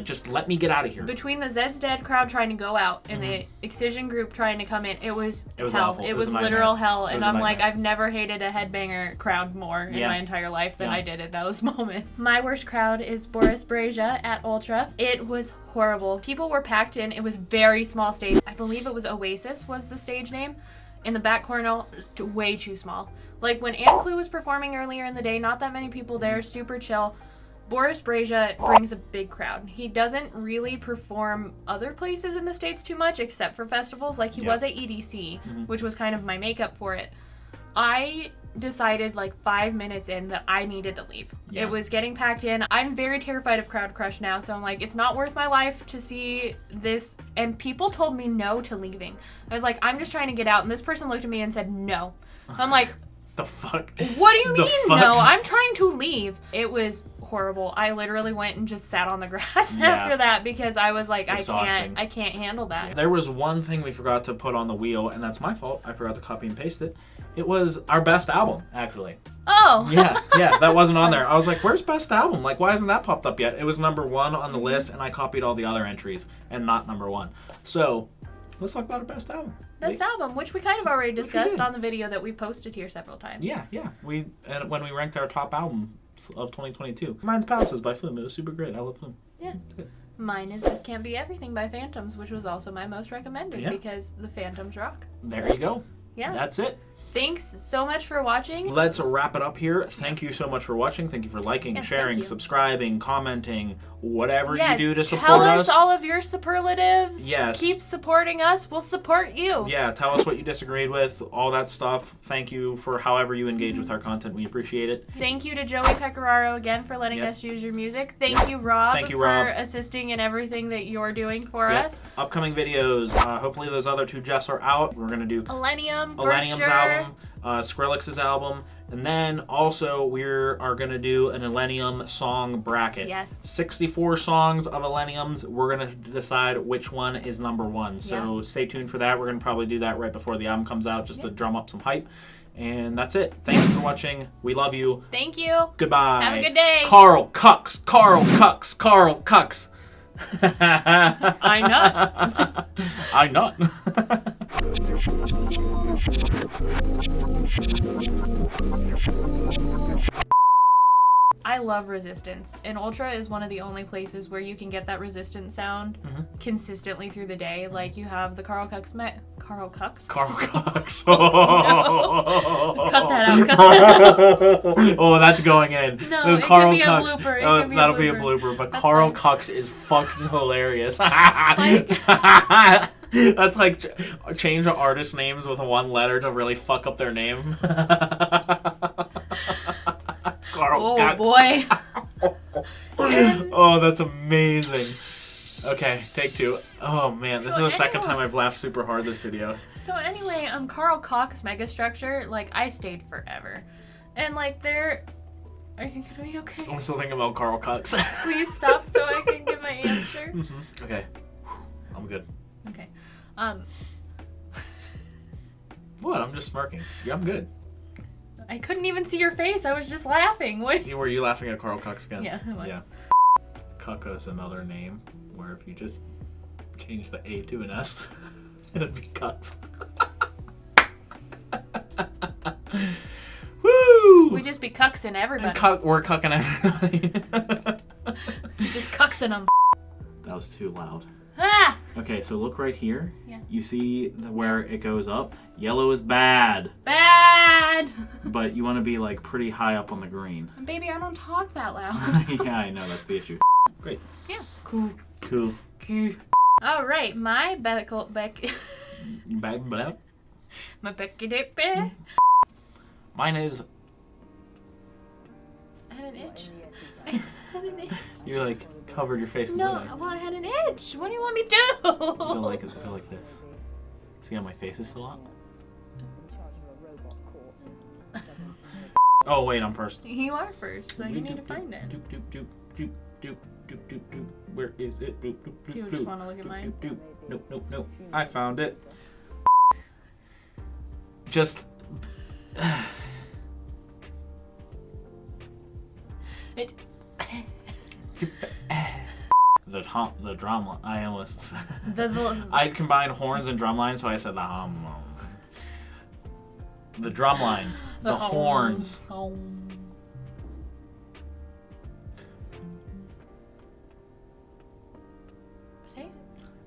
just let me get out of here. Between the Zed's Dead crowd trying to go out and the Excision group trying to come in, it was hell. Awful. It was literal hell. And I'm like, I've never hated a headbanger crowd more in my entire life than I did at those moments. My worst crowd is Boris Brejcha at Ultra. It was horrible. People were packed in. It was very small stage. I believe it was Oasis was the stage name. In the back corner, way too small. Like when Aunt Clue was performing earlier in the day, not that many people there, super chill. Boris Brejcha brings a big crowd. He doesn't really perform other places in the States too much, except for festivals. Like he was at EDC, which was kind of my makeup for it. I decided like 5 minutes in that I needed to leave. It was getting packed in. I'm very terrified of crowd crush now, so I'm like, it's not worth my life to see this. And people told me no to leaving. I was like, I'm just trying to get out. And this person looked at me and said no. I'm like, the fuck? What do you mean no? I'm trying to leave. It was horrible. I literally went and just sat on the grass after that because I was like, I can't handle that. There was one thing we forgot to put on the wheel, and that's my fault. I forgot to copy and paste it. It was our best album, actually. Oh. Yeah, that wasn't on there. I was like, where's best album? Like, why hasn't that popped up yet? It was number 1 on the list, and I copied all the other entries and not number 1. So, let's talk about our best album. Best album, which we kind of already discussed on the video that we posted here several times. Yeah. When we ranked our top album of 2022. Mine's Palaces by Flume. It was super great. I love Flume. Yeah. Mine is This Can't Be Everything by Phantoms, which was also my most recommended because the Phantoms rock. There you go. Yeah. That's it. Thanks so much for watching. Let's wrap it up here. Thank you so much for watching. Thank you for liking, sharing, subscribing, commenting, whatever you do to support us. Tell us all of your superlatives. Yes. Keep supporting us. We'll support you. Yeah, tell us what you disagreed with, all that stuff. Thank you for however you engage with our content. We appreciate it. Thank you to Joey Pecoraro again for letting us use your music. Thank you, Rob, for assisting in everything that you're doing for us. Upcoming videos. Hopefully those other two Jeffs are out. We're going to do Millennium's album, Skrillex's album, and then also we are going to do an Millennium song bracket. Yes. 64 songs of Millenniums. We're going to decide which one is number one. So stay tuned for that. We're going to probably do that right before the album comes out just to drum up some hype. And that's it. Thank you for watching. We love you. Thank you. Goodbye. Have a good day. Carl Cucks. Carl Cucks. Carl Cucks. I nut. I nut. I love Resistance, and Ultra is one of the only places where you can get that Resistance sound consistently through the day. Like, you have the Carl Cucks Carl Cucks? Carl Cucks. No. Cut that out. Cut that out. Oh, that's going in. No, it Carl could be Cucks. a blooper. That'll be a blooper, but that's Carl Cucks is fucking hilarious. That's like change the artist names with one letter to really fuck up their name. Carl Cucks. Boy. Oh, that's amazing. Okay, take two. Oh man, this is the second time I've laughed super hard this video. So anyway, Carl Cox Megastructure, like, I stayed forever. And like, are you gonna be okay? I'm still thinking about Carl Cox. Please stop so I can give my answer. Okay. I'm good. Okay. What? I'm just smirking. Yeah, I'm good. I couldn't even see your face. I was just laughing. What? Were you laughing at Carl Cox again? Yeah, I was. Yeah. Cucka is another name where if you just change the A to an S, it'd be Cucks. Woo! We just be cucksing everybody. We're cucking everybody. Just cucksing them. That was too loud. Ah! Okay, so look right here. Yeah. You see where it goes up? Yellow is bad. Bad! But you want to be like pretty high up on the green. Baby, I don't talk that loud. Yeah, I know, that's the issue. Great. Yeah. Cool. All right, my My Mine is. I had an itch. I had an itch. You like covered your face. No, well, I had an itch. What do you want me to do? Go like this. See how my face is still up? Oh wait, I'm first. You are first, so you need to find it. Where is it? Do you just want to look at mine? Nope. I found it. Just. It. The drum line. I almost. The I combined horns and drum line, so I said the drum line. The horns.